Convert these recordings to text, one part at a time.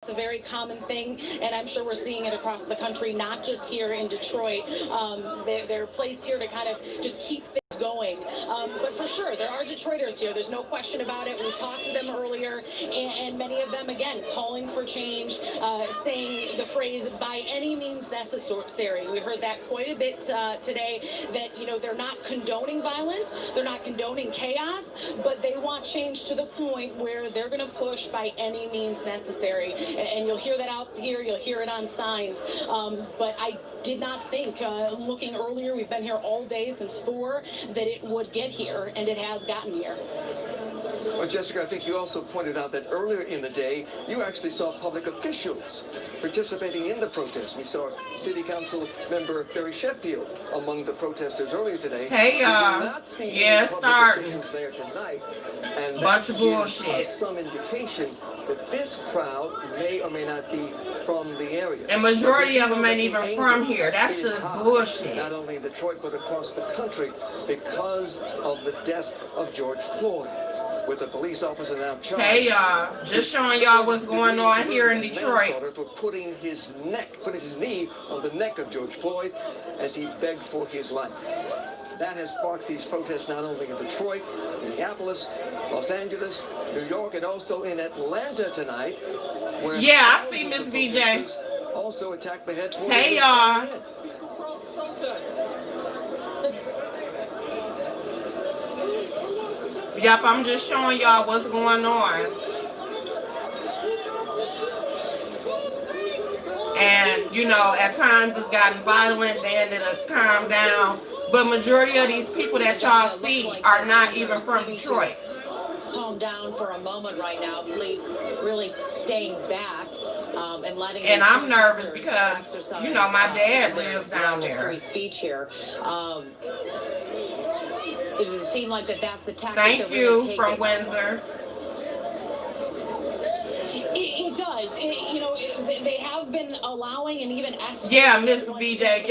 It's a very common thing, and I'm sure we're seeing it across the country, not just here in Detroit. They're placed here to kind of just keep things going. But for sure, there are Detroiters here. There's no question about it. We talked to them earlier, and many of them, again, calling for change, saying the phrase, by any means necessary. We heard that quite a bit today, that, they're not condoning violence, they're not condoning chaos, but they want change to the point where they're going to push by any means necessary. And you'll hear that out here, you'll hear it on signs. But I did not think, looking earlier, we've been here all day since 4, that it would get here, and it has gotten here. Well, Jessica, I think you also pointed out that earlier in the day, you actually saw public officials participating in the protest. We saw City Council member Barry Sheffield among the protesters earlier today. Hey, y'all. Yeah, starting. There tonight, and bunch of bullshit. Some indication that this crowd may or may not be from the area. And majority of them ain't even from here. That's the bullshit. Not only in Detroit, but across the country because of the death of George Floyd, with a police officer now charged. Hey, y'all. Just showing y'all what's going on here in Detroit. For putting his knee on the neck of George Floyd as he begged for his life. That has sparked these protests not only in Detroit, Minneapolis, Los Angeles, New York, and also in Atlanta tonight. Where yeah, I see Miss VJ. Also attacked the head. Hey, y'all. Yep, I'm just showing y'all what's going on. And, at times it's gotten violent, then it'll calm down. But majority of these people that y'all see are not even from Detroit. Calm down for a moment right now. Police really staying back and letting. And I'm nervous because, my dad lives down there. Free speech here. Does it seem like that's the tactic? Thank you from Windsor. It does. They have been allowing and even asking. Yeah, Miss VJ.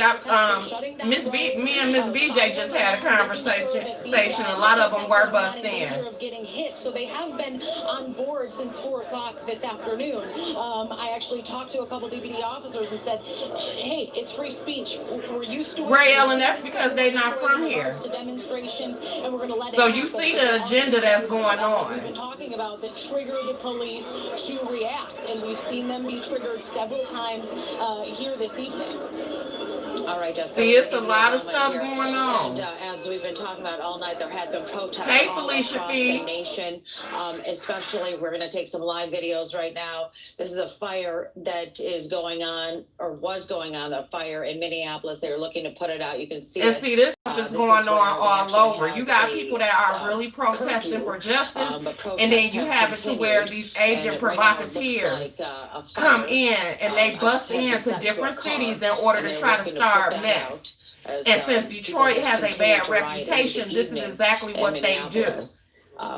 Me and Miss VJ just had a conversation. A lot of them were busted in. Of getting hit, so they have been on board since 4 o'clock this afternoon. I actually talked to a couple DPD officers and said, "Hey, it's free speech. We're used to it." Ray Ellen, that's because they're not from here. Demonstrations, and we're going to let. So you see the agenda that's going on. We've been talking about that trigger the police to react, and we've seen them be triggered several times here this evening. All right, Jessica. See, it's a lot of stuff going on. And as we've been talking about all night, there has been protests all across the nation. Especially, we're going to take some live videos right now. This is a fire that is going on, or was going on, a fire in Minneapolis. They were looking to put it out. You can see and see, this stuff is going on all over. You got people that are really protesting for justice, and then you have it to where these agent provocateurs come in and they bust into different cities in order to try to start mess. And since Detroit has a bad reputation, this is exactly what they do.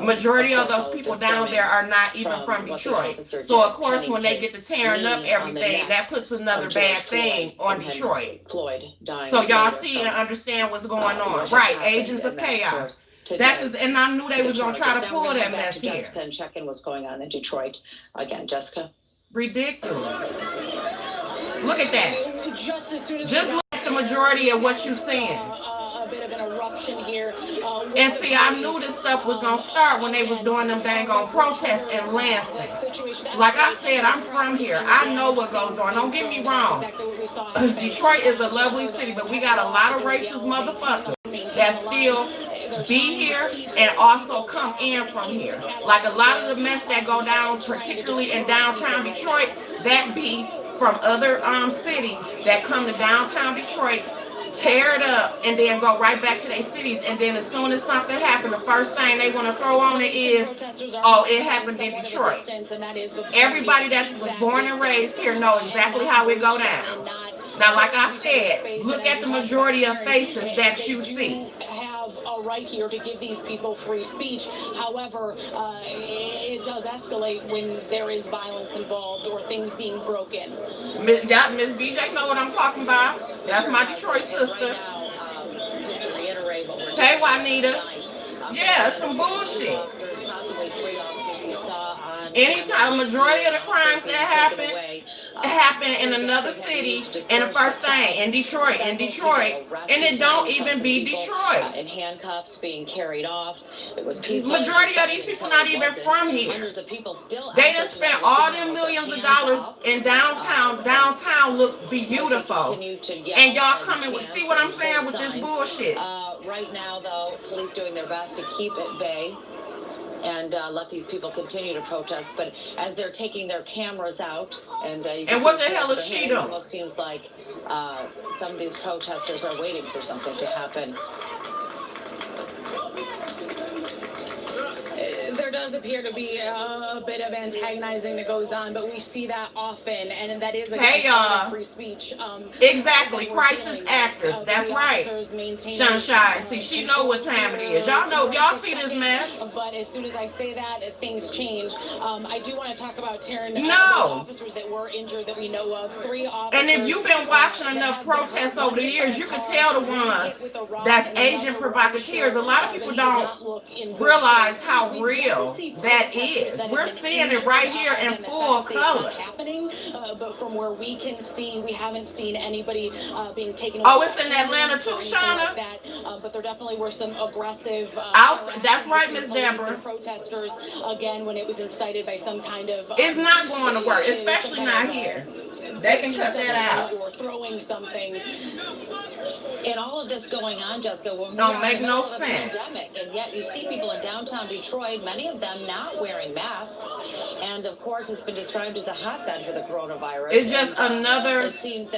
Majority of those people down there are not even from Detroit. So of course, when they get to tearing up everything, that puts another bad thing on Detroit. So y'all see and understand what's going on. Right, agents of chaos. And I knew they was gonna try to pull that mess here. Jessica, and check in what's going on in Detroit. Again, Jessica. Ridiculous. Look at that. Just look at the majority of what you're seeing. A bit of an eruption here. And see, I knew this stuff was going to start when they was doing them dang on protests in Lansing. Like I said, I'm from here. I know what goes on. Don't get me wrong. Detroit is a lovely city, but we got a lot of racist motherfuckers that still be here and also come in from here. Like a lot of the mess that go down, particularly in downtown Detroit, that be from other cities that come to downtown Detroit, tear it up, and then go right back to their cities. And then as soon as something happened, the first thing they want to throw on it is, oh, it happened in Detroit. Everybody that was born and raised here know exactly how it go down. Now, like I said, look at the majority of faces that you see. A right here to give these people free speech. However, it does escalate when there is violence involved or things being broken. Miss VJ know what I'm talking about. That's my Detroit sister. Just to reiterate what we're hey, Juanita. Yeah, some bullshit. There's possibly 3 officers we saw on Anytime, majority of the crimes that happen in another city, and the first thing in Detroit, and it don't even be Detroit. In handcuffs, being carried off. It was majority of these people not even from here. Hundreds of people still. They done spent all them millions of dollars in downtown. Downtown look beautiful, and y'all coming with. See what I'm saying with this bullshit? Right now, though, police doing their best to keep at bay and let these people continue to protest. But as they're taking their cameras out, and what the hell is she doing? It almost seems like some of these protesters are waiting for something to happen. There does appear to be a bit of antagonizing that goes on, but we see that often, and that is a hey y'all, free speech. Exactly, crisis actors. That's right. Sunshine. See, she know what time it is. Y'all know. Y'all see this mess. But as soon as I say that, things change. I do want to talk about Taryn. No. Officers that were injured that we know of. 3 officers. And if you've been watching enough protests over the years, you can tell the ones that's agent provocateurs. A lot of people don't realize how real that is. We're seeing it right here in full color. But from where we can see, we haven't seen anybody being taken. Oh, it's in Atlanta too, Shauna. But there definitely were some aggressive. That's right, Miss Deborah. Protesters again when it was incited by some kind of. It's not going to work, especially not here. They can cut that out. Or throwing something. And all of this going on, Jessica, when don't make no sense. Pandemic, and yet you see people in downtown Detroit, many of them not wearing masks, and of course it's been described as a hotbed for the coronavirus. It's just another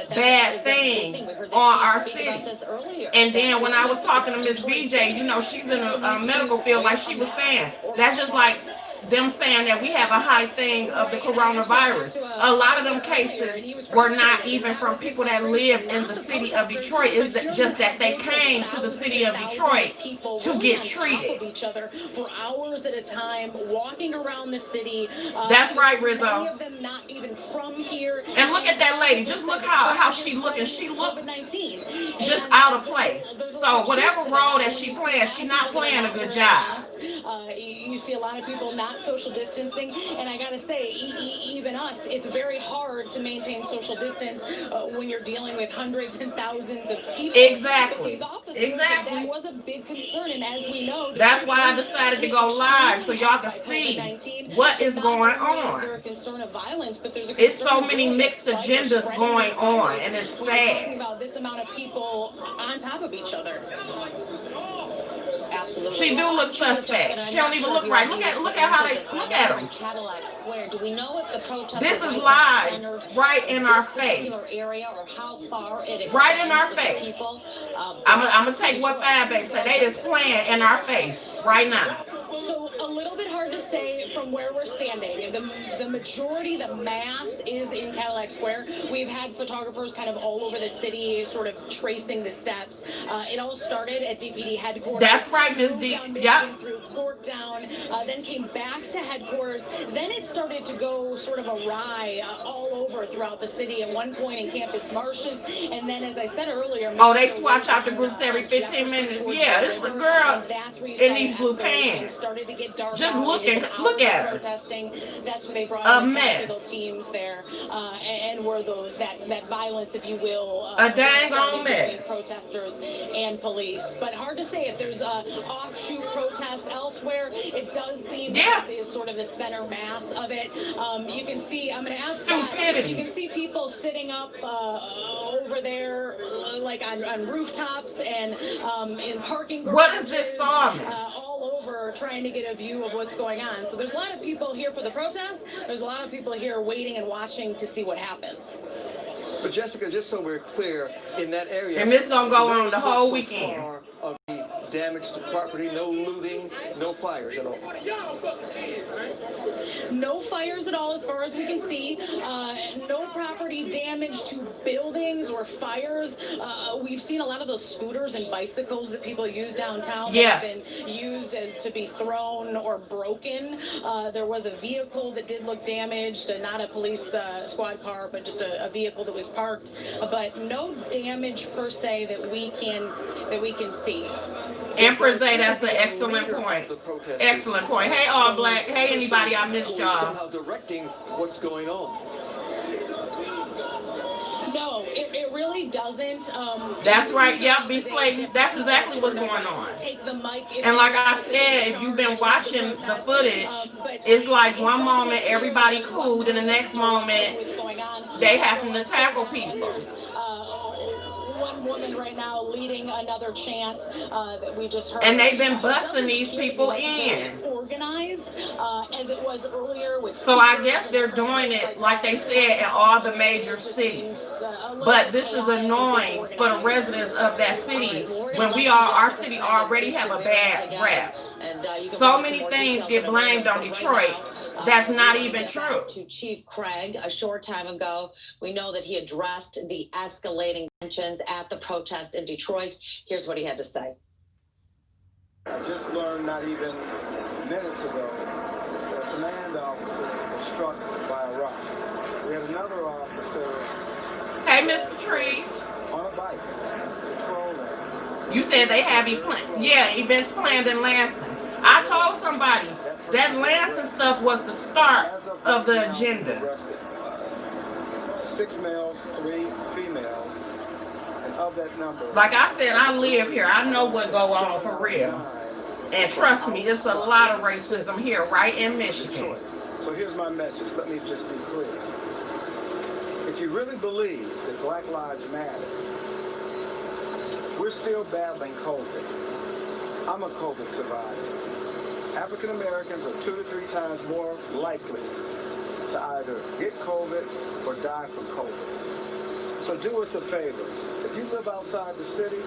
bad thing on our city. And then when I was talking to Miss BJ, you know, she's in a medical field, like she was saying, that's just like them saying that we have a high thing of the coronavirus. A lot of them cases were not even from people that lived in the city of Detroit. It's just that they came to the city of Detroit to get treated. Each other for hours at a time, walking around the city. That's right, Rizzo. Many of them not even from here. And look at that lady. Just look how she's looking. She looked just out of place. So whatever role that she playing, she's not playing a good job. You see a lot of people not social distancing, and I gotta say, even us, it's very hard to maintain social distance when you're dealing with hundreds and thousands of people. Exactly. Exactly. That was a big concern, and as we know, that's why I decided to go live so y'all can see what is going on. There's a concern of violence, but there's a it's so many mixed agendas going on, and it's sad. We're talking about this amount of people on top of each other. Absolutely. She do look suspect. She don't even look right. Look at how they look at them. Cadillac Square. Do we know if the protest? This is live, right in our face. Area or how far it right in our face. I'm gonna take what Fab Babe said. They is playing in our face right now. So a little bit hard to say from where we're standing. The majority, the mass is in Cadillac Square. We've had photographers kind of all over the city sort of tracing the steps. It all started at DPD headquarters. That's right, Miss D. Yep. Through Corktown, then came back to headquarters. Then it started to go sort of awry all over throughout the city. At one point in Campus Marshes, and then as I said earlier, they swatch out the groups every 15 minutes. Yeah, this is the girl in these blue pants. Started to get dark. Just look at her. Protesting. That's when they brought in tactical teams there, and were those that violence, if you will, a dang on mess. Protesters and police. But hard to say if there's offshoot protests elsewhere. It does seem this is sort of the center mass of it. You can see. I'm going to ask. Stupidity. You can see people sitting up over there, like on rooftops and in parking garages. What is this song? All over trying to get a view of what's going on. So there's a lot of people here for the protest. There's a lot of people here waiting and watching to see what happens. But Jessica, just so we're clear, in that area, and this gonna go on the whole weekend. Of the damage to property, no looting, no fires at all. No fires at all, as far as we can see. No property damage to buildings or fires. We've seen a lot of those scooters and bicycles that people use downtown that have been used as to be thrown or broken. There was a vehicle that did look damaged, not a police squad car, but just a vehicle that was parked. But no damage per se that we can see. Empress say that's an excellent point. Excellent point. Hey, All Black. Hey, anybody, I missed y'all. Somehow directing what's going on. No, it really doesn't. That's right. Yep, B. Slayton. That's exactly what's going on. And like I said, if you've been watching the footage, it's like one moment everybody cool, and the next moment they happen to tackle people. One woman right now leading another chant that we just heard. And they've been busting these people in. Organized as it was earlier with. So I guess they're doing it, like they said, in all the major cities. But this is annoying for the residents of that city when our city already have a bad rap. So many things get blamed on Detroit. That's not even true. To Chief Craig a short time ago, we know that he addressed the escalating tensions at the protest in Detroit. Here's what he had to say. I just learned not even minutes ago that a command officer was struck by a rock. We had another officer. Hey, Miss Patrice. On a bike, patrolling. You said they have events planned in Lansing. I told somebody that Lansing stuff was the start of the agenda. 6 males, 3 females, and of that number. Like I said, I live here. I know what go on for real. And trust me, it's a lot of racism here, right in Michigan. So here's my message. Let me just be clear. If you really believe that Black Lives Matter, we're still battling COVID. I'm a COVID survivor. African Americans are 2 to 3 times more likely to either get COVID or die from COVID. So do us a favor. If you live outside the city,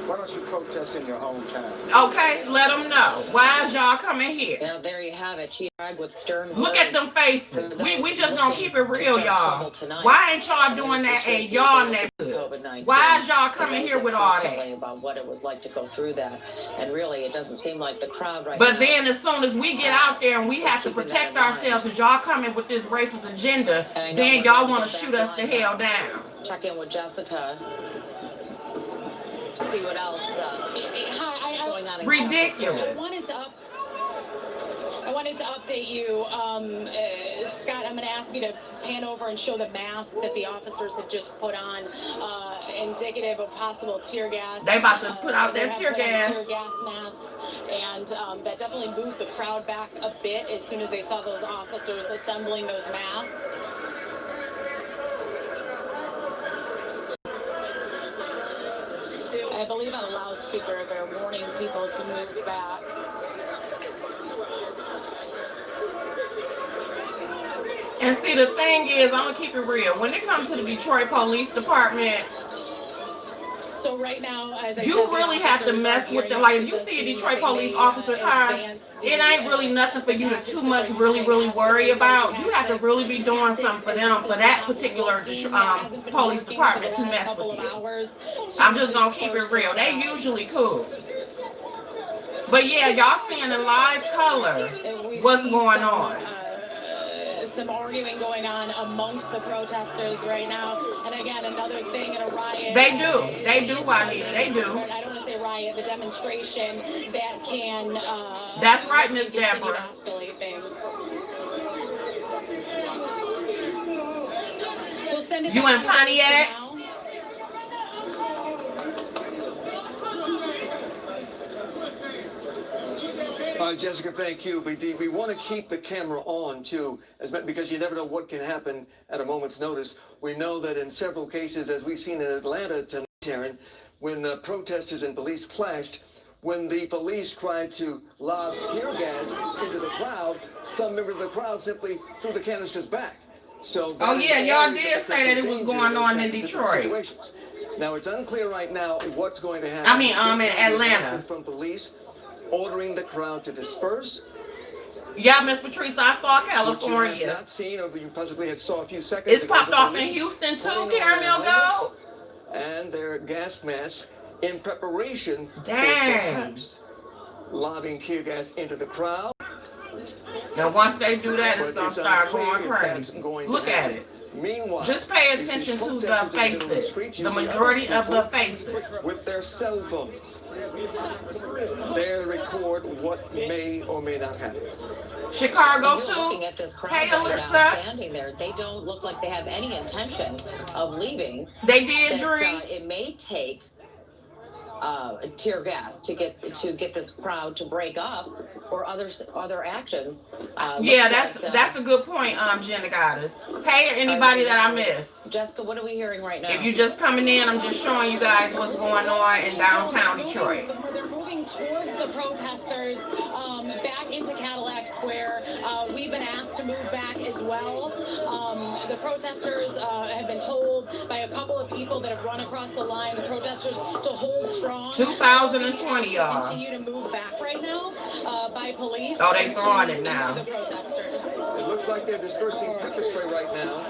why don't you protest in your hometown? Okay, let them know. Why is y'all coming here? Yeah, there you have it. Chief Craig with stern Look words. at them faces. We just gonna keep it real, y'all. Why ain't y'all doing that in y'all neighborhood? Why is y'all coming here with all that? About what it was like to go through that, and really, it doesn't seem like the crowd right But now. then, as soon as we get out there and we have to protect ourselves, because y'all coming with this racist agenda, then y'all want to shoot us the hell down. Check in with Jessica to see what else going on. Ridiculous. I wanted to update you, Scott. I'm going to ask you to pan over and show the mask that the officers had just put on, indicative of possible tear gas. They about to put out their tear gas. Tear gas masks, and that definitely moved the crowd back a bit as soon as they saw those officers assembling those masks. I believe on a loudspeaker they're warning people to move back. And see, the thing is, I'm going to keep it real. When it comes to the Detroit Police Department, so right now, as I you said, really have to mess with them. Like, if you see a Detroit police officer car, it ain't really nothing for you to too much really worry about. You have to really be doing something for them, for that particular police department to mess with you. I'm just going to keep it real. They usually cool. But yeah, y'all seeing in live color what's going on. Some arguing going on amongst the protesters right now, and again, another thing in a riot. They do, Juanita. They do. I don't want to say riot, the demonstration that can. That's right, Miss Deborah. Escalate things. We'll send it. You in Pontiac? Jessica, thank you. We want to keep the camera on, too, because you never know what can happen at a moment's notice. We know that in several cases, as we've seen in Atlanta tonight, Taryn, when protesters and police clashed, when the police tried to lob tear gas into the crowd, some members of the crowd simply threw the canisters back. So, oh, yeah, y'all did say that it was going on in Detroit. Situations. Now, it's unclear right now what's going to happen. I mean, in Atlanta. From police ordering the crowd to disperse. Yeah, Miss Patrice, I saw California. You have not seen, or you possibly saw a few seconds it's popped off in Houston too, Caramel Gold. And their gas masks in preparation for perhaps lobbing tear gas into the crowd. And once they do that, it's going to start going crazy. Look at it. Meanwhile, just pay you see attention to the protesters in middle of faces. street. You The see majority other of the people faces. with their cell phones there to record what may or may not happen. Chicago You're too. looking at this crowd Hey, right now Alyssa. standing there. They don't look like they have any intention of leaving. They did, That, Dree. it may take tear gas to get this crowd to break up, or other actions. Yeah, that's a good point, Jenna Goddess. Hey, anybody that I missed. Jessica, what are we hearing right now? If you're just coming in, I'm just showing you guys what's going on in downtown Detroit. They're moving towards the protesters, back into Cadillac Square. We've been asked to move back as well. The protesters have been told by a couple of people that have run across the line, the protesters to hold strong. 2020, y'all. Continue to move back right now by police. Oh, they throwing it now. The protesters. It looks like they're dispersing pepper spray right now.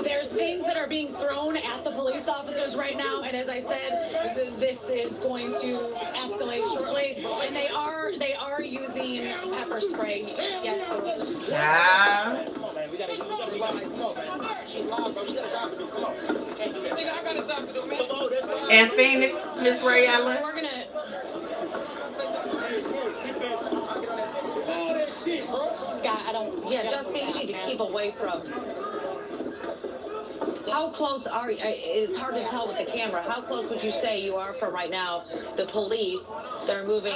There's things that are being thrown at the police officers right now, and as I said, this is going to escalate shortly. And they are using pepper spray. Yes. Yeah. And Phoenix, Miss Ray Ellen. We're gonna. Scott, I don't. Yeah, Jessica, you need to keep away from. How close are you? It's hard to tell with the camera. How close would you say you are from right now the police that are moving?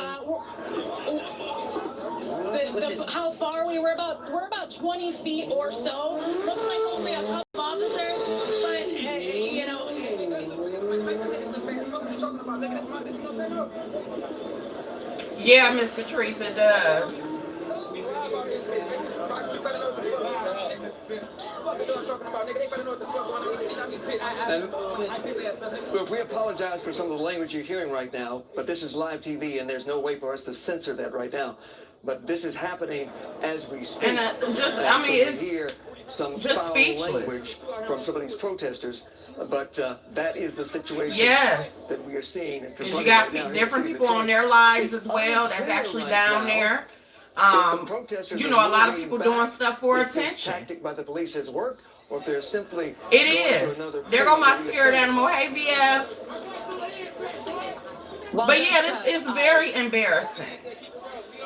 How far we're about 20 feet or so. Looks like only a couple of officers, but you know. Yeah, Miss Patrice, it does. And, look, we apologize for some of the language you're hearing right now, but this is live TV, and there's no way for us to censor that right now. But this is happening as we speak. And it's hear some just foul speechless language from some of these protesters, but that is the situation that we are seeing. Because you got different people on their lives as well that's actually down there. You know, a lot of people doing stuff for attention. This tactic by the police has worked, or if they're simply it is. There go my spirit animal. Hey, VF. But yeah, this is very embarrassing.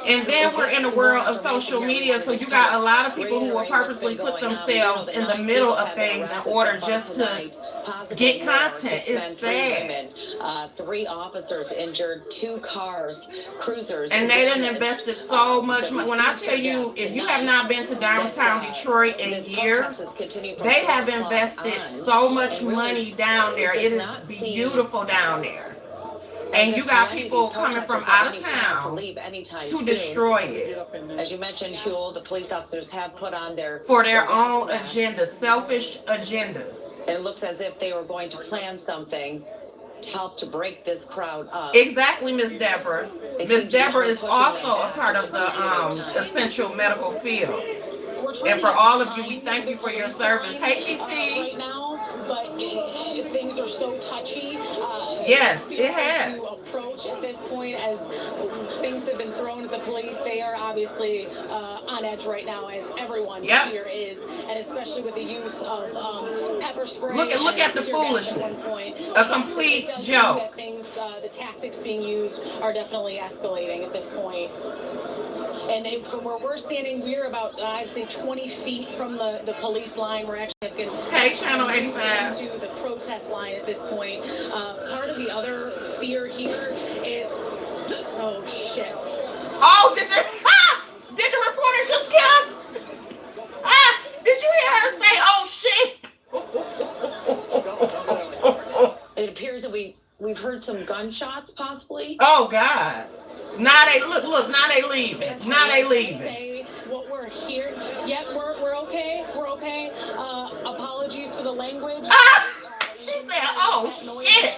And then we're in a world of social media, so you got a lot of people who will purposely put themselves in the middle of things in order just to get content. It's sad. 3 officers injured, 2 cars, cruisers. And they done invested so much money. When I tell you, if you have not been to downtown Detroit in years, they have invested so much money down there. It is beautiful down there. And you got people coming from out of town to destroy it. As you mentioned, Huel, the police officers have put on for their own agenda, selfish agendas. It looks as if they were going to plan something to help to break this crowd up. Exactly, Miss Deborah. Miss Deborah is also a part of the essential medical field. And for all of you, we thank you for your service. Hey, PT. Right now, but things are so touchy. Yes, it has. To approach at this point, as things have been thrown at the police, they are obviously on edge right now, as everyone here is, and especially with the use of pepper spray. Look at the foolishness. A complete joke. The tactics being used are definitely escalating at this point. And from where we're standing, we're about, I'd say, 20 feet from the police line. We're actually Channel 85 to the protest line at this point. Part of the other fear here is, oh shit. Oh, did the reporter just kiss? Did you hear her say, "Oh shit"? It appears that we've heard some gunshots, possibly. Oh God. Now they look. Now they leaving. Now they leaving. Say what we're here. Yep, we're okay. We're okay. Apologies for the language. She said, "Oh shit."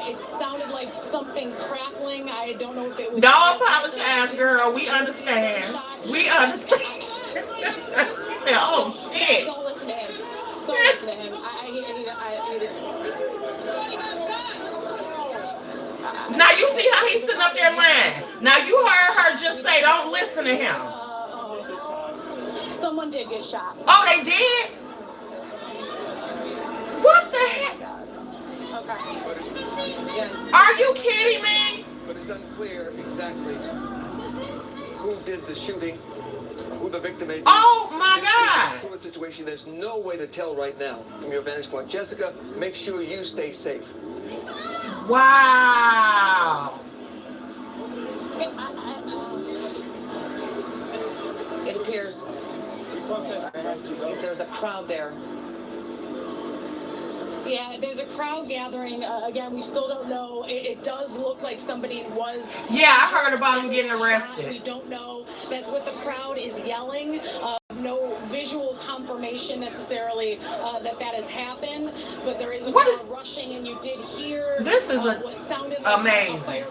It sounded like something crackling. I don't know if it was. Don't apologize, girl. We understand. We understand. She said, "Oh shit." Don't listen to him. Don't listen to him. I hate it. Now you see how he's sitting up there lying. Now you heard her just say, "Don't listen to him." Someone did get shot. Oh, they did? What the heck? Okay. Yeah. Are you kidding me? But it's unclear exactly who did the shooting, who the victim may be. Oh my God. Fluid situation. There's no way to tell right now from your vantage point. Jessica, make sure you stay safe. Wow. It appears there's a crowd there. Yeah, there's a crowd gathering. Again, we still don't know. It does look like somebody was. Yeah, I heard about him getting arrested. We don't know. That's what the crowd is yelling. No visual confirmation necessarily that has happened, but there is a crowd rushing, and you did hear. This is what sounded like amazing.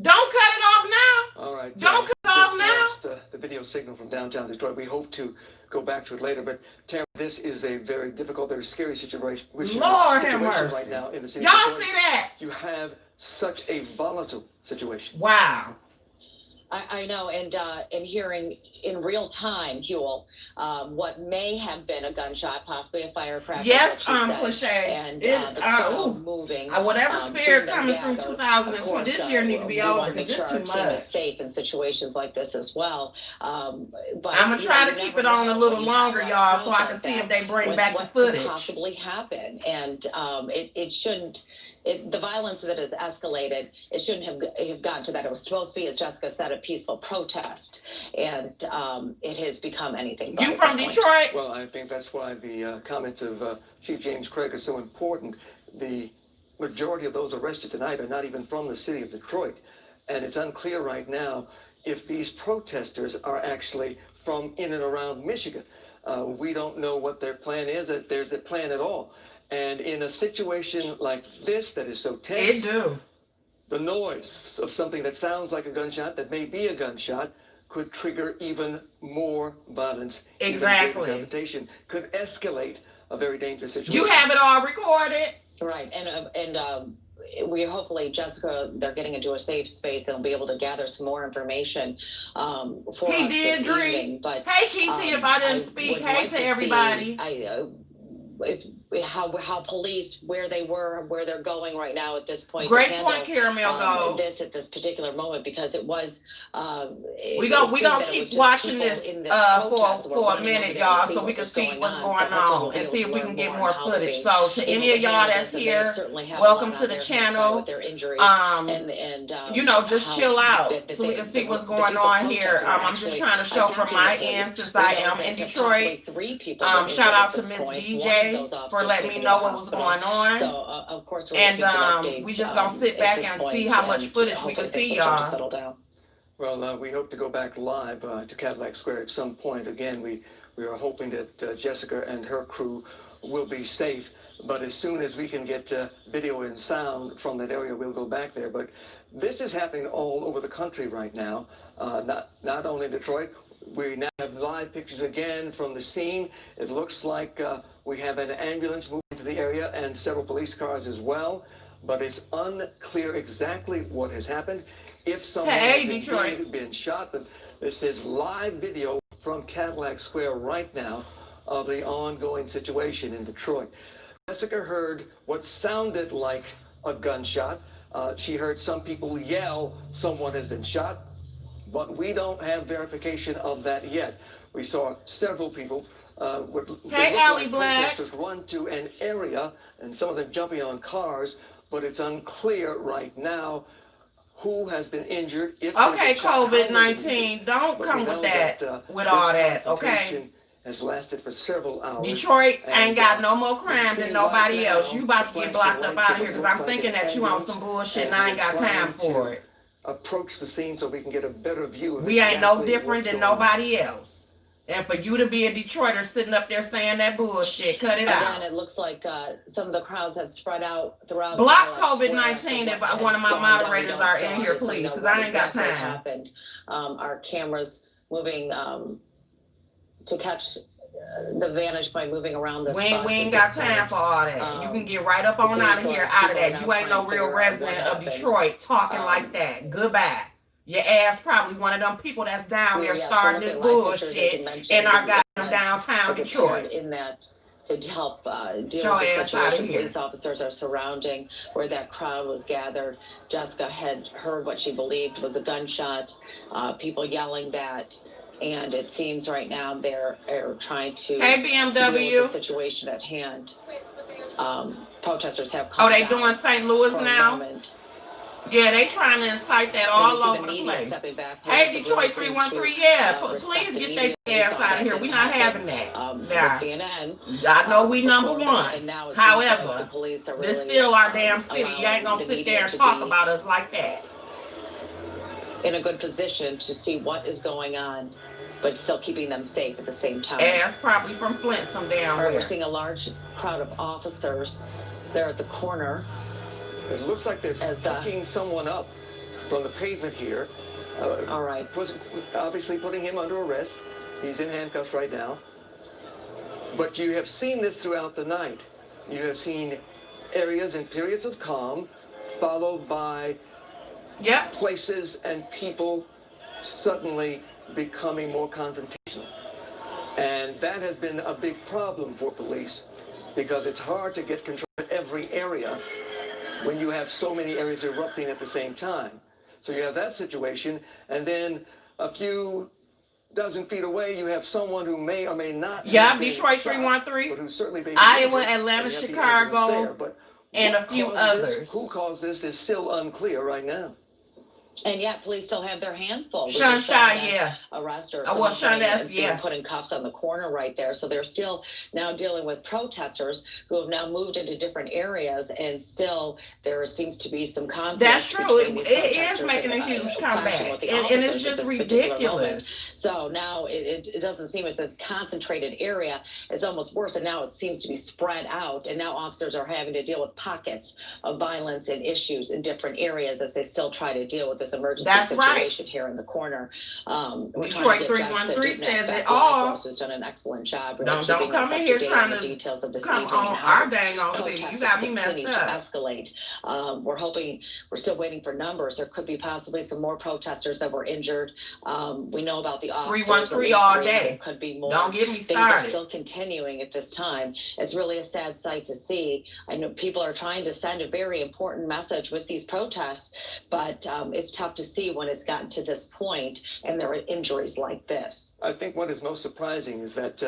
Don't cut it off now. All right. Don't cut it off now. The video signal from downtown Detroit. We hope to go back to it later, but Tamara, this is a very difficult, very scary situation. Lord have mercy. Right now in the city. Y'all see that? You have such a volatile situation. Wow. I know, and hearing in real time, Huel, what may have been a gunshot, possibly a firecracker. Yes, Cliche. And the crowd moving. Whatever spirit coming through 2020, this year need to be over because this too much. Is safe in situations like this as well. But I'm gonna try to keep it on a little longer, y'all, so I can see if they bring back the footage. What could possibly happen, and it shouldn't. The violence that has escalated, it shouldn't have gotten to that. It was supposed to be, as Jessica said, a peaceful protest, and it has become anything but. You from Detroit? Well, I think that's why the comments of Chief James Craig are so important. The majority of those arrested tonight are not even from the city of Detroit, and it's unclear right now if these protesters are actually from in and around Michigan. We don't know what their plan is, if there's a plan at all. And in a situation like this that is so tense, the noise of something that sounds like a gunshot, that may be a gunshot, could trigger even more violence. Exactly. Even confrontation could escalate a very dangerous situation. You have it all recorded. Right, and we hopefully, Jessica, they're getting into a safe space. They'll be able to gather some more information for us this evening. But hey, KT, if I didn't speak, hey to everybody. How police, where they were, where they're going right now at this point. Great point, Caramel Gold. This at this particular moment, because it was. We gonna keep watching this for a minute, y'all, so we can see what's going on and see if we can get more footage. So to any of y'all that's here, welcome to the channel. You know, just chill out so we can see what's going on here. I'm just trying to show from my end, since I am in Detroit. Shout out to Miss VJ for letting me know what was going on. So of course, we just gonna sit back and see how much footage we can see, y'all. Well, we hope to go back live to Cadillac Square at some point. Again, we are hoping that Jessica and her crew will be safe. But as soon as we can get video and sound from that area, we'll go back there. But this is happening all over the country right now. Not only Detroit. We now have live pictures again from the scene. It looks like we have an ambulance moving to the area and several police cars as well. But it's unclear exactly what has happened. If someone has indeed been shot, but this is live video from Cadillac Square right now of the ongoing situation in Detroit. Jessica heard what sounded like a gunshot. She heard some people yell, "Someone has been shot." But we don't have verification of that yet. We saw several people protesters run to an area, and some of them jumping on cars, but it's unclear right now who has been injured. Okay, COVID-19, don't come with that, with all that, okay? Has lasted for several hours. Detroit ain't got no more crime than nobody else. You about to get blocked up out of here because I'm thinking that you on some bullshit and I ain't got time for it. Approach the scene so we can get a better view of we ain't no different than nobody else. And for you to be a Detroiter sitting up there saying that bullshit, cut it out. Again, it looks like some of the crowds have spread out throughout. Block COVID-19 if one of my moderators are in here, please, because I ain't got time. Happened. Our cameras moving to catch the vantage point, moving around this. We ain't got time for all that. You can get right up on out of here, out of that. You ain't no real resident of Detroit talking like that. Goodbye. Your ass probably one of them people that's down there Yes, starting we're this looking at live pictures, as you bullshit mentioned, in our as- goddamn downtown as Detroit. appeared in that to help deal Your with the ass outta situation. here. Police officers are surrounding where that crowd was gathered. Jessica had heard what she believed was a gunshot, people yelling that, and it seems right now they're trying to Hey, deal with BMW. the situation at hand. Protesters have Oh, come they down doing St. Louis for a now? moment. Yeah, they trying to incite that And all we see over the the media place. stepping back. Hey, Police have Detroit really seemed 313, to, yeah, respect please the get media. their We ass saw out of that here. didn't We're not happen, having that. with Nah. CNN. I know we number before, one. and now it seems like the However, police are this really, still our damn city. You allowing ain't gonna the sit media there and to talk be about us like that. in a good position to see what is going on, but still keeping them safe at the same time. Ass probably from Flint some damn All right, we're where. seeing a large crowd of officers there at the corner. It looks like they're As, picking someone up from the pavement here. All right. Obviously putting him under arrest. He's in handcuffs right now. But you have seen this throughout the night. You have seen areas and periods of calm followed by Yep. places and people suddenly becoming more confrontational. And that has been a big problem for police because it's hard to get control of every area when you have so many areas erupting at the same time. So you have that situation, and then a few dozen feet away, you have someone who may or may not. Yeah, Detroit 313, but who certainly may be Iowa, injured, Atlanta, and you have the Chicago, evidence there. But and a what few caused others. this, who caused this is still unclear right now. And yet, police still have their hands full. We Shun just saw Shai, that yeah. arrest or Oh, well, someone Shun being yeah. put in cuffs on the corner right there. So they're still now dealing with protesters who have now moved into different areas, and still there seems to be some conflict. That's true. between these It is protesters making and, a huge clashing comeback. with the And it's officers at just this particular moment. ridiculous. So now it doesn't seem as a concentrated area. It's almost worse, and now it seems to be spread out. And now officers are having to deal with pockets of violence and issues in different areas as they still try to deal with this emergency situation here in the corner. We're trying to get Jessica 313 says it back all. live, who's done an excellent job. Don't keeping come us in up here to date trying on the to details of this come evening on and how our this dang on city. You protests got me continue messed to up. escalate. We're hoping, we're still waiting for numbers. There could be possibly some more protesters that were injured. We know about the officers. 313 all There day. could be more. Don't get me Things are started. still continuing at this time. It's really a sad sight to see. I know people are trying to send a very important message with these protests, but it's tough to see when it's gotten to this point and there are injuries like this. I think what is most surprising is that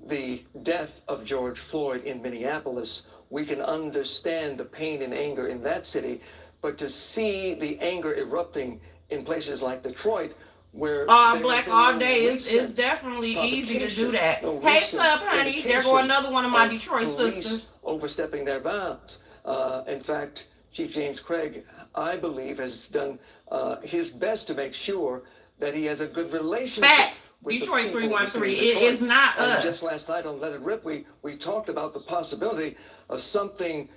the death of George Floyd in Minneapolis, we can understand the pain and anger in that city, but to see the anger erupting in places like Detroit, where All black all day is definitely easy to do that. Hey, Sub, honey, there go another one of my Detroit sisters. Overstepping their bounds. In fact, Chief James Craig, I believe, has done his best to make sure that he has a good relationship. Facts. With Detroit the people of the 313. city of It is Detroit. not And us. just last night on Let It Rip, we talked about the possibility of something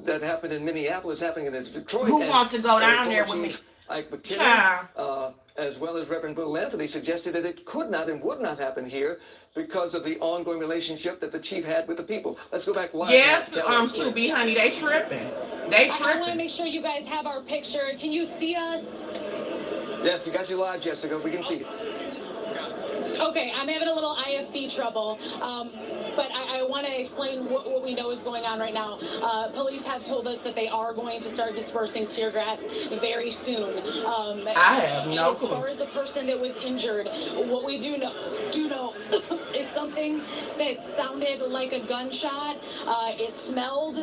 that happened in Minneapolis happening in Detroit. Who wants to go down there with me? Ike McKinnon, Child. as well as Reverend Bill Anthony, suggested that it could not and would not happen here because of the ongoing relationship that the chief had with the people. Let's go back live. Yes, Subi, honey, they tripping. They I want to tripping. make sure you guys have our picture. Can you see us? Yes, we got you live, Jessica. We can see you. Okay, I'm having a little IFB trouble, but I want to explain what we know is going on right now. Police have told us that they are going to start dispersing tear gas very soon. I have no As clue. far as the person that was injured, what we do know is something that sounded like a gunshot. It smelled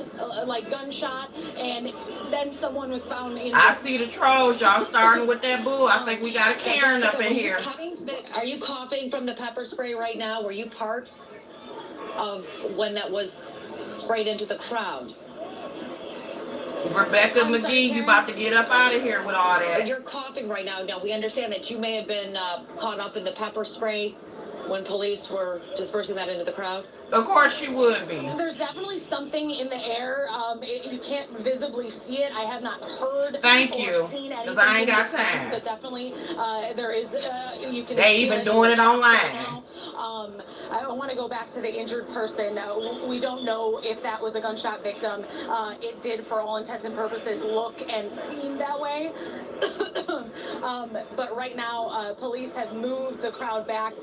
like gunshot, and then someone was found injured. I see the trolls. Y'all starting with that bull. I think we got a Karen up in here. Are you coughing from the pepper spray right now? Were you part of when that was sprayed into the crowd? Rebecca McGee, you about to get up out of here with all that. You're coughing right now. Now, we understand that you may have been caught up in the pepper spray when police were dispersing that into the crowd. Of course she would be. There's definitely something in the air. You can't visibly see it. I have not heard Thank or you, seen because anything I ain't in got this sense, time. but definitely there is. You can. They feel even it doing in it the chest online. right now. I want to go back to the injured person. We don't know if that was a gunshot victim. It did, for all intents and purposes, look and seem that way. But right now, police have moved the crowd back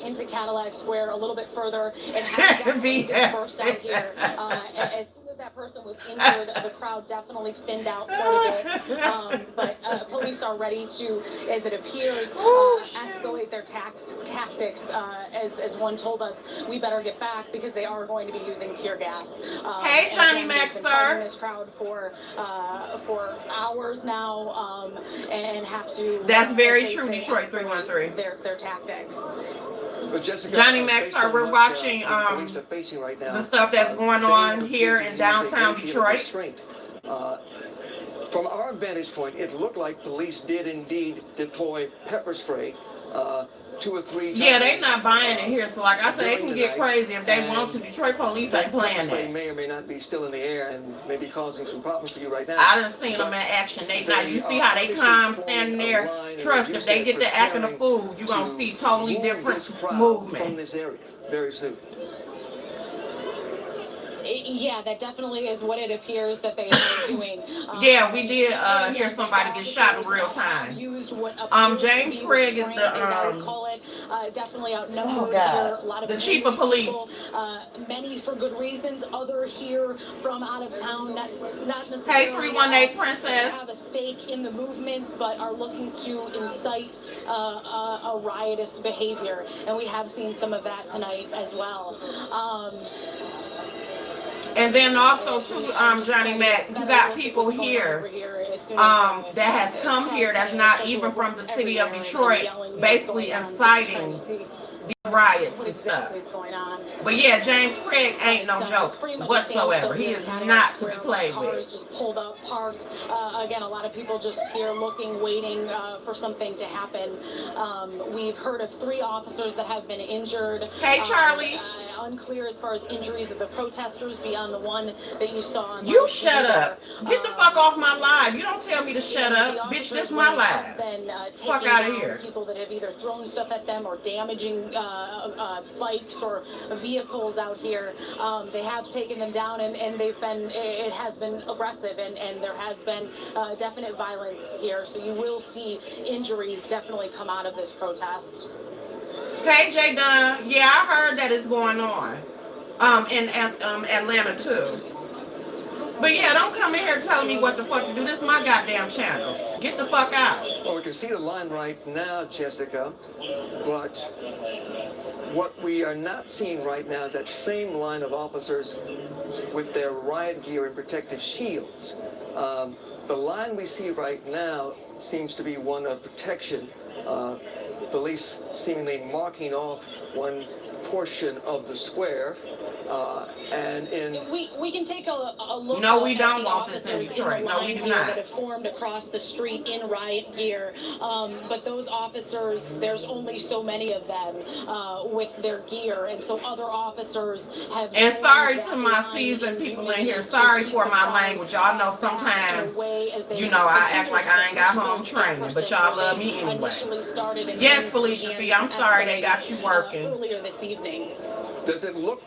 into Cadillac Square a little bit further and have definitely dispersed out here. As soon as that person was injured, the crowd definitely thinned out quite a bit. But police are ready to, as it appears, escalate their tactics. As one told us, we better get back because they are going to be using tear gas. Hey, Johnny Mac, sir. This crowd for hours now, and have to. That's very true, Detroit 313. Their tactics. But Jessica, Johnny Mac, sir, we're watching right now, the stuff that's going on here in downtown Detroit. From our vantage point, it looked like police did indeed deploy pepper spray 2 or 3 times. Yeah, they not buying it here, so like I said, they can get crazy if they want to. Detroit police ain't playing that. May or may not be still in the air and may be causing some problems for you right now. I done seen them in action. You see how they calm standing there. Trust, if they get to acting a fool, you're going to see totally different movement. From this area very soon. Yeah, that definitely is what it appears that they are doing. Yeah, we did hear somebody get shot in real time. James Craig is definitely outnumbered here. A lot of the chief of police. Many for good reasons. Other here from out of town, not necessarily. Hey, 318 Princess. Have a stake in the movement, but are looking to incite a riotous behavior, and we have seen some of that tonight as well. And then also too, Johnny Mac, you got people here that has come here that's not even from the city of Detroit, basically inciting the riots and stuff. But yeah, James Craig ain't no joke whatsoever. He is not to be played with. Cars just pulled up, parked. Again, a lot of people just here looking, waiting for something to happen. We've heard of 3 officers that have been injured. Hey, Charlie. Unclear as far as injuries of the protesters beyond the one that you saw on You shut up. Get the fuck off my live. You don't tell me to shut up. Bitch, this is my live. Fuck out of here. People that have either thrown stuff at them or damaging bikes or vehicles out here. They have taken them down, and it has been aggressive, and there has been definite violence here. So you will see injuries definitely come out of this protest. Hey, J. Dunn. Yeah, I heard that it's going on in Atlanta, too. But yeah, don't come in here telling me what the fuck to do. This is my goddamn channel. Get the fuck out. Well, we can see the line right now, Jessica, but what we are not seeing right now is that same line of officers with their riot gear and protective shields. The line we see right now seems to be one of protection. Police seemingly marking off one portion of the square, we can take a look. No, we don't want this in Detroit. No, we do not. That have formed across the street in riot gear, but those officers, there's only so many of them with their gear, and so other officers have. And sorry to my seasoned people in here. Sorry for my language. Y'all know sometimes, I act like I ain't got home training, but y'all love me anyway. Yes, Felicia Fee, I'm sorry they got you working. Earlier this evening. Does it look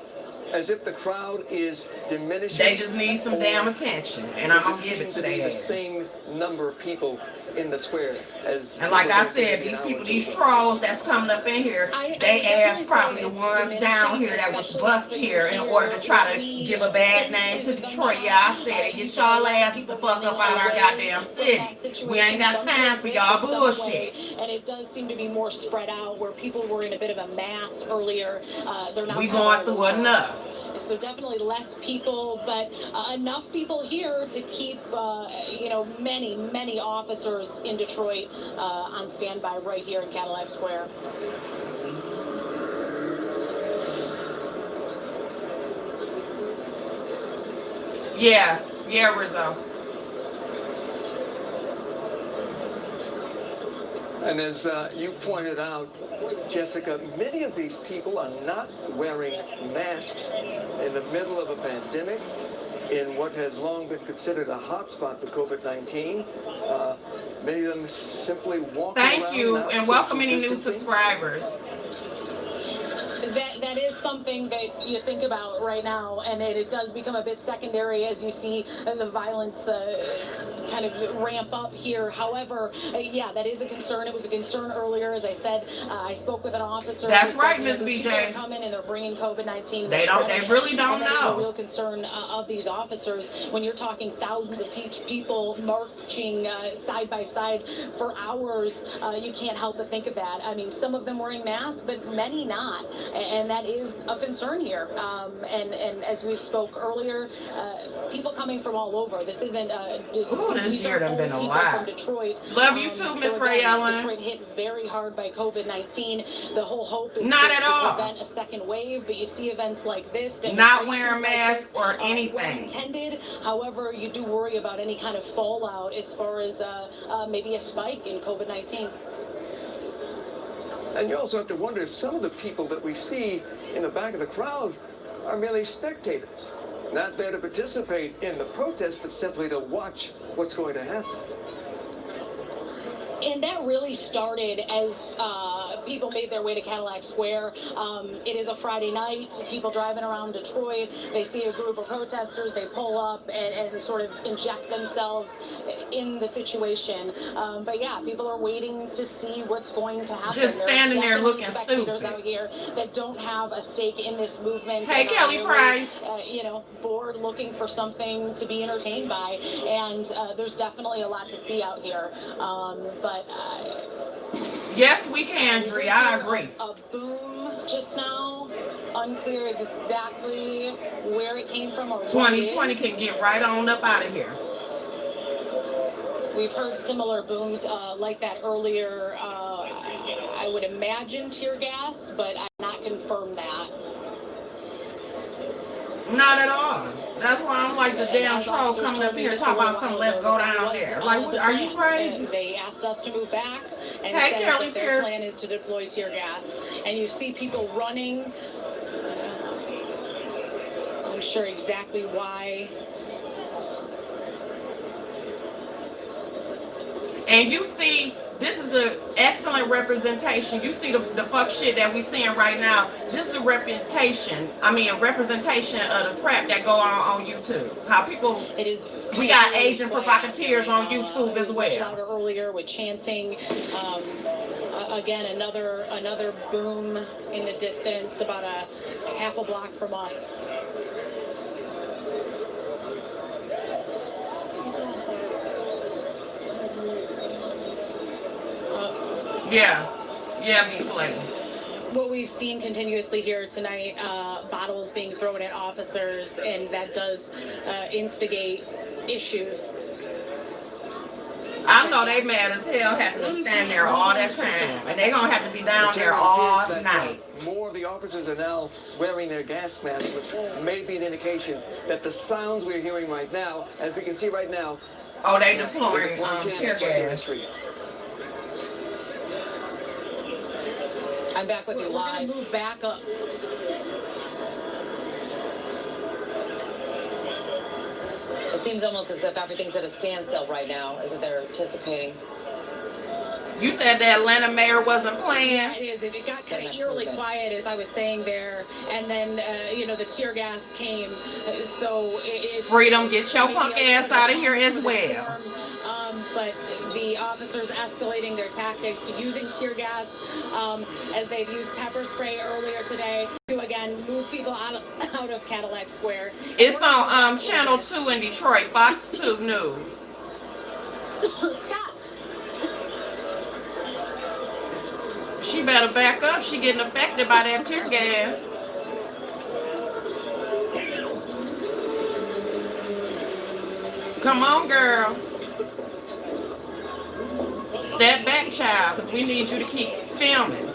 as if the crowd is diminishing? They just need some damn attention, and I'm gonna give it to them. The same number of people in the square as. And like I said, these people, these trolls that's coming up in here, they ass probably the ones down here that was bust here in order to try to give a bad name to Detroit. Yeah, I said, get y'all asses the fuck up out our goddamn city. We ain't got time for y'all bullshit. And it does seem to be more spread out, where people were in a bit of a mass earlier. They're not. We going through enough. So definitely less people, but enough people here to keep, many officers in Detroit on standby right here in Cadillac Square. Yeah, Rizzo. And as you pointed out, Jessica, many of these people are not wearing masks in the middle of a pandemic in what has long been considered a hotspot for COVID-19. Many of them simply walk around. Thank you, and welcome any new subscribers. That is something that you think about right now, and it does become a bit secondary as you see the violence kind of ramp up here. However, yeah, that is a concern. It was a concern earlier, as I said. I spoke with an officer. That's right, said, Ms. People are BJ. coming and they're bringing COVID-19. They really don't and that is a know. real concern of these officers when you're talking thousands of people marching side by side for hours. You can't help but think of that. I mean, some of them wearing masks, but many not. And that is a concern here. And as we spoke earlier, people coming from all over. This isn't. This year done been a lot. lot. From Detroit. Love you too, Miss Ray Ellen. Detroit hit very hard by COVID-19. The whole hope is not to at all prevent a second wave, but you see events like this, not wearing masks or anything. Well intended. However, you do worry about any kind of fallout as far as maybe a spike in COVID-19. And you also have to wonder if some of the people that we see in the back of the crowd are merely spectators, not there to participate in the protest, but simply to watch what's going to happen. And that really started as people made their way to Cadillac Square. It is a Friday night. People driving around Detroit, they see a group of protesters, they pull up and sort of inject themselves in the situation. But yeah, people are waiting to see what's going to happen. Just standing there looking spectators stupid out here that don't have a stake in this movement. Hey, Kelly Price. Bored looking for something to be entertained by. And there's definitely a lot to see out here. But yes, we can, Dre. I agree. A boom just now. Unclear exactly where it came from or 2020 can get right on up out of here. We've heard similar booms like that earlier. I would imagine tear gas, but I'm not confirmed that. Not at all. That's why I'm like the damn troll coming up here talking about something. Let's go down there. Like, are you crazy? They asked us to move back and hey, said Kelly that their plan is to deploy tear gas. And you see people running. I'm sure exactly why. And you see, this is an excellent representation. You see the fuck shit that we seeing right now. This is a representation of the crap that go on YouTube. How people, we got Asian provocateurs on YouTube as well. Earlier with chanting, again another boom in the distance, about a half a block from us. Yeah, me flame. What we've seen continuously here tonight, bottles being thrown at officers, and that does instigate issues. I know they mad as hell having to stand there all that time, and they gonna have to be down there all night. More of the officers are now wearing their gas masks, which may be an indication that the sounds we're hearing right now, as we can see right now, they deploying tear gas. I'm back with you live. We're gonna move back up. It seems almost as if everything's at a standstill right now, as if they're anticipating. You said the Atlanta mayor wasn't playing. Yeah, it is. It got kind of eerily quiet, as I was saying there, and then the tear gas came. So it's freedom. Get your punk ass out of here as well. But the officers escalating their tactics to using tear gas, as they've used pepper spray earlier today to again move people out of Cadillac Square. It's on Channel 2 in Detroit, Fox 2 News. Scott. She better back up. She getting affected by that tear gas. Come on, girl. Step back, child, because we need you to keep filming.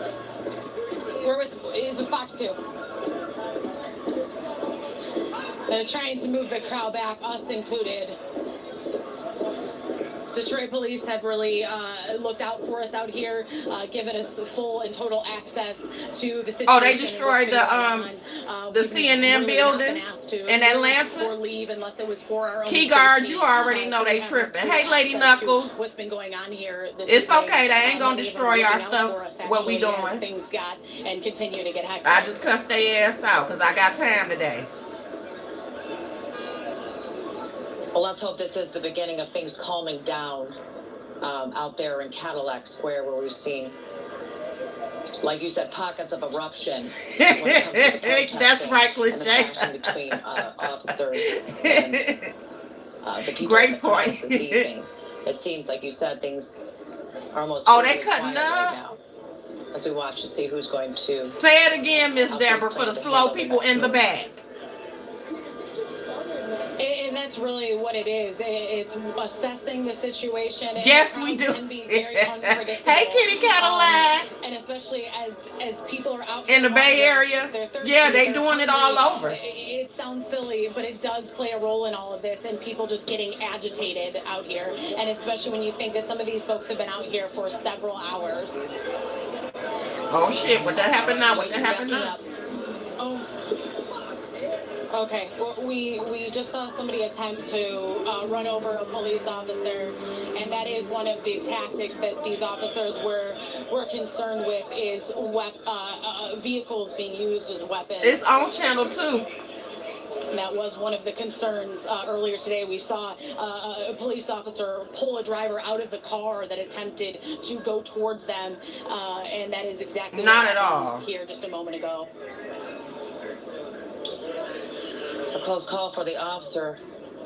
Is with Fox 2. They're trying to move the crowd back, us included, Detroit police have really looked out for us out here, given us full and total access to the situation. Oh, they destroyed the CNN building in Atlanta. Or leave unless it was for our own Key guards, safety. you already know So they we have tripping. full Hey, Lady access to Knuckles. What's been going on here this It's evening. okay. They ain't gonna Many of them destroy looking our out stuff. for us, What we actually, as doing? things got and continue to get hectic. I just cussed their ass out because I got time today. Well, let's hope this is the beginning of things calming down out there in Cadillac Square, where we've seen, like you said, pockets of eruption. When it comes to the That's right, and the cliche. clashing between officers and the people Great in the crowds point. this evening. It seems, like you said, things are almost Oh, they eerily cutting quiet right up? now, as we watch to see who's going to. Say it again, Miss How Deborah, things for the plan to slow handle the people next in the move. back. And that's really what it is. It's assessing the situation. And Yes, the we crowds do. Can be very unpredictable. Hey, Kitty Cadillac. And especially as people are out In the Bay they're Area. thirsty, Yeah, they they're doing it hungry. all over. It sounds silly, but it does play a role in all of this, and people just getting agitated out here. And especially when you think that some of these folks have been out here for several hours. Oh shit! What that happened now? What that happened now? Oh. Okay, well, we just saw somebody attempt to run over a police officer, and that is one of the tactics that these officers were concerned with, is vehicles being used as weapons. It's on Channel 2. And that was one of the concerns earlier today. We saw a police officer pull a driver out of the car that attempted to go towards them, and that is exactly Not what at all. happened here just a moment ago. A close call for the officer,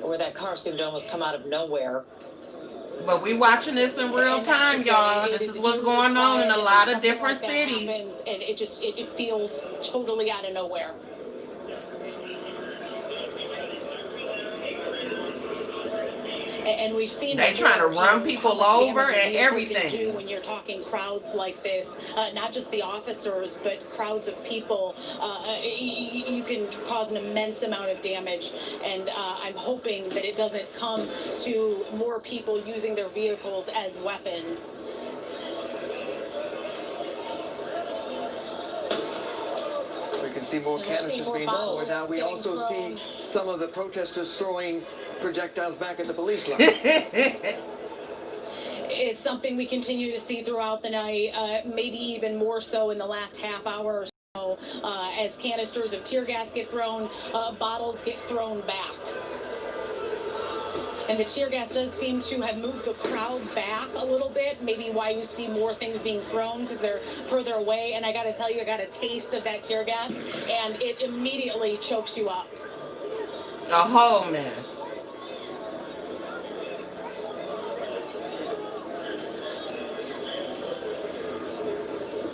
where that car seemed to almost come out of nowhere. But we watching this in real time, y'all. This is what's going on in a lot of different cities. And it feels totally out of nowhere. And we've seen they trying to run people over and everything. Can do when you're talking crowds like this, not just the officers, but crowds of people, you can cause an immense amount of damage. And I'm hoping that it doesn't come to more people using their vehicles as weapons. We can see more canisters being thrown. Now we also see some of the protesters throwing projectiles back at the police line. It's something we continue to see throughout the night, maybe even more so in the last half hour or so, as canisters of tear gas get thrown, bottles get thrown back. And the tear gas does seem to have moved the crowd back a little bit, maybe why you see more things being thrown, because they're further away. And I got to tell you, I got a taste of that tear gas, and it immediately chokes you up. A whole mess.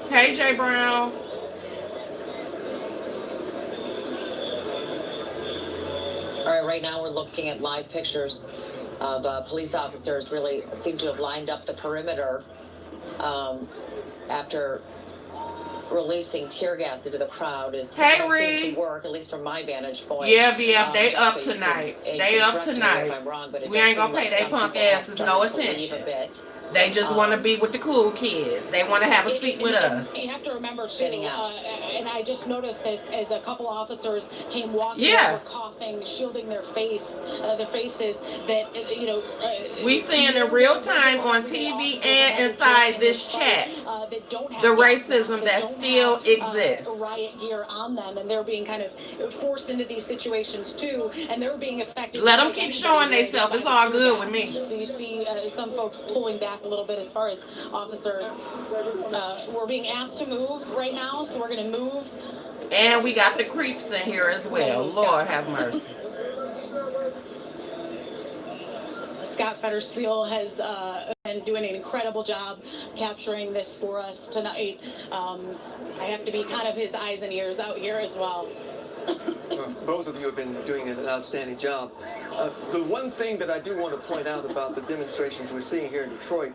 Hey, Jay Brown. All right, right now we're looking at live pictures of police officers really seem to have lined up the perimeter after releasing tear gas into the crowd. Is seemed to work, at least from my vantage point. Yeah, VF, they up tonight. They up tonight. If I'm wrong, but we ain't gonna pay they punk asses no attention. They just want to be with the cool kids. They want to have a seat with us. You have to remember, too, and I just noticed this as a couple officers came walking over, coughing, shielding their faces, that, we seeing in real time on TV and inside this chat the racism that still exists. Riot gear on them, and they're being kind of forced into these situations, too, and they're being affected. Let them keep showing themselves. It's all good with me. So you see some folks pulling back a little bit as far as officers. We're being asked to move right now, so we're going to move. And we got the creeps in here as well. Lord have mercy. Scott Fetterspiel has been doing an incredible job capturing this for us tonight. I have to be kind of his eyes and ears out here as well. Both of you have been doing an outstanding job. The one thing that I do want to point out about the demonstrations we're seeing here in Detroit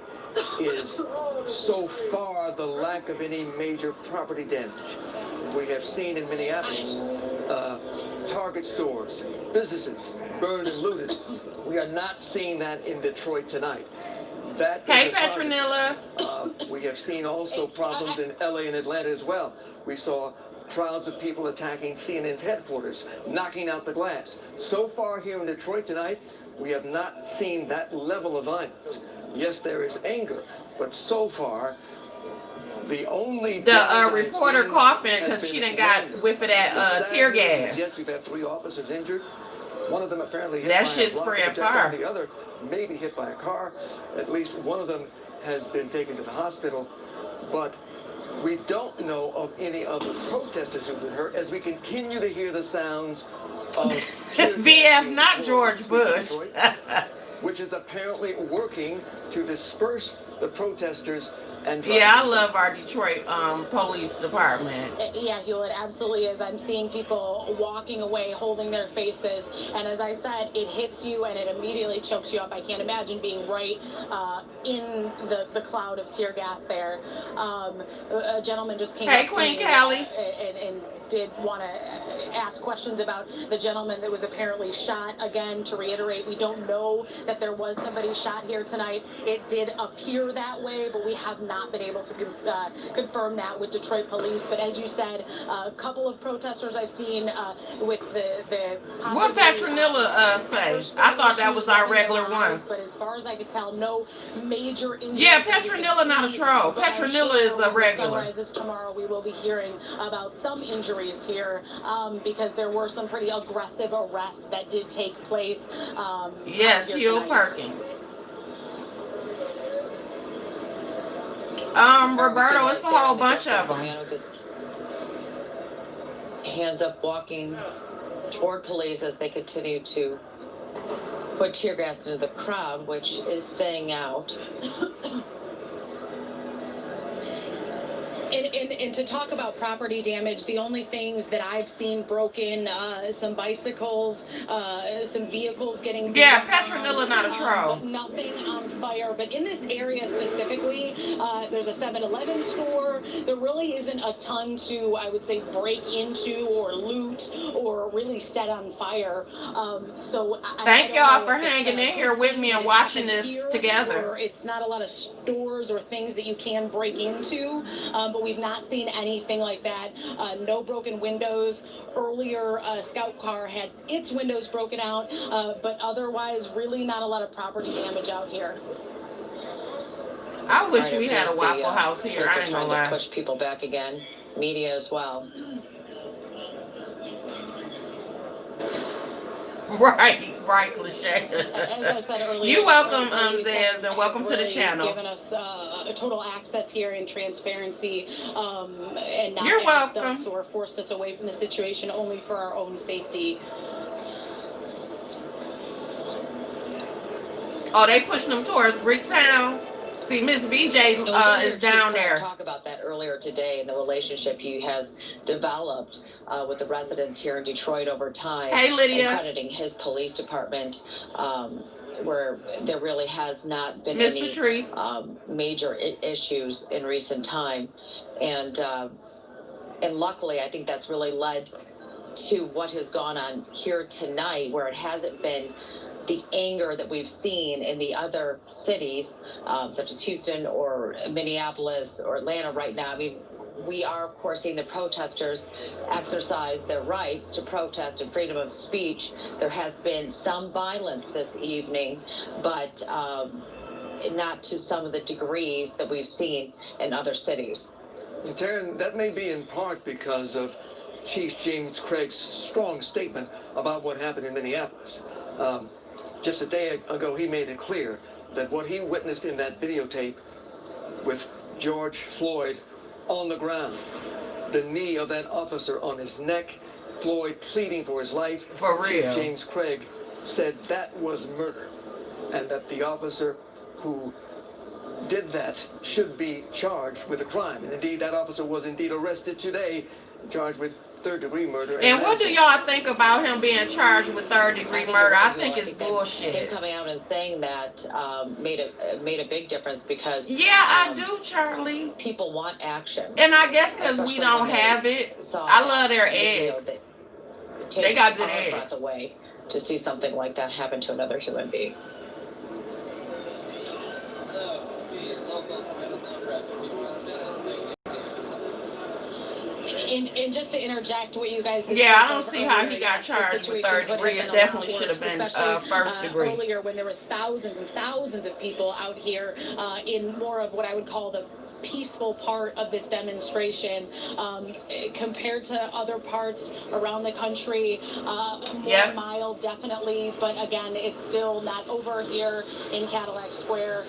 is so far the lack of any major property damage. We have seen in Minneapolis Target stores, businesses burned and looted. We are not seeing that in Detroit tonight. That Hey, is a positive. Petronilla. We have seen also problems in LA and Atlanta as well. We saw crowds of people attacking CNN's headquarters, knocking out the glass. So far here in Detroit tonight, we have not seen that level of violence. Yes, there is anger, but so far, the only The reporter coughing because she done got whiff of that tear gas. Yes, we've had 3 officers injured. One of them apparently hit That by shit a rocket spread projectile. far. The other may be hit by a car. At least one of them has been taken to the hospital. But we don't know of any other protesters who've been hurt as we continue to hear the sounds of VF, not George Bush. which is apparently working to disperse the protesters. And yeah, I love our Detroit police department. Yeah, Hewlett, absolutely is. I'm seeing people walking away holding their faces, and as I said, it hits you and it immediately chokes you up. I can't imagine being right in the cloud of tear gas there. A gentleman just came up to Queen me Callie. and did want to ask questions about the gentleman that was apparently shot. Again, to reiterate, we don't know that there was somebody shot here tonight. It did appear that way, but we have not been able to confirm that with Detroit police. But as you said, a couple of protesters I've seen with the what Petronilla say? I thought that was our regular one. But as far as I could tell, no major injuries. Yeah, Petronilla not a troll. Petronilla is a regular. Sunrises tomorrow, we will be hearing about some injuries here because there were some pretty aggressive arrests that did take place. Yes, Hugh Perkins. Roberto, it's a whole bunch of them. Man with his hands up, walking toward police as they continue to put tear gas into the crowd, which is thinning out. And to talk about property damage, the only things that I've seen broken, some bicycles, some vehicles getting... Yeah, Petronilla not a troll. Nothing on fire. But in this area specifically, there's a 7-Eleven store. There really isn't a ton to, I would say, break into or loot or really set on fire. So thank y'all for hanging in here with me and watching this together. It's not a lot of stores or things that you can break into, but we've not seen anything like that. No broken windows. Earlier, a scout car had its windows broken out, but otherwise, really not a lot of property damage out here. I wish we had a Waffle House here. I ain't gonna lie. Push people back again. Media as well. Right, cliche. As I said earlier, you're welcome, Zez, and welcome to the channel. Given us a total access here and transparency, and not you're asked welcome. us or forced us away from the situation only for our own safety. Oh, they pushing them towards Bricktown. See, Miss BJ is down there. Talk about that earlier today and the relationship he has developed with the residents here in Detroit over time. Hey, Lydia. And crediting his police department, where there really has not been Miss any Patrice. major issues in recent time, and luckily, I think that's really led to what has gone on here tonight, where it hasn't been the anger that we've seen in the other cities, such as Houston or Minneapolis or Atlanta right now. I mean, we are, of course, seeing the protesters exercise their rights to protest and freedom of speech. There has been some violence this evening, but not to some of the degrees that we've seen in other cities. And Taryn, that may be in part because of Chief James Craig's strong statement about what happened in Minneapolis. Just a day ago, he made it clear that what he witnessed in that videotape with George Floyd on the ground, the knee of that officer on his neck, Floyd pleading for his life. For real. Chief James Craig said that was murder, and that the officer who did that should be charged with a crime. And indeed, that officer was indeed arrested today, charged with third-degree murder. And what do y'all think about him being charged with third-degree murder? I think it's bullshit. Him coming out and saying that made a big difference because I do, Charlie. People want action, and I guess because we don't have it. I love their eggs. They got good eggs. Breath away to see something like that happen to another human being. And just to interject what you guys. Yeah, I don't see how he got charged with third degree. It definitely should have been first degree. Earlier, when there were thousands and thousands of people out here in more of what I would call the peaceful part of this demonstration, compared to other parts around the country, more mild definitely, but again, it's still not over here in Cadillac Square.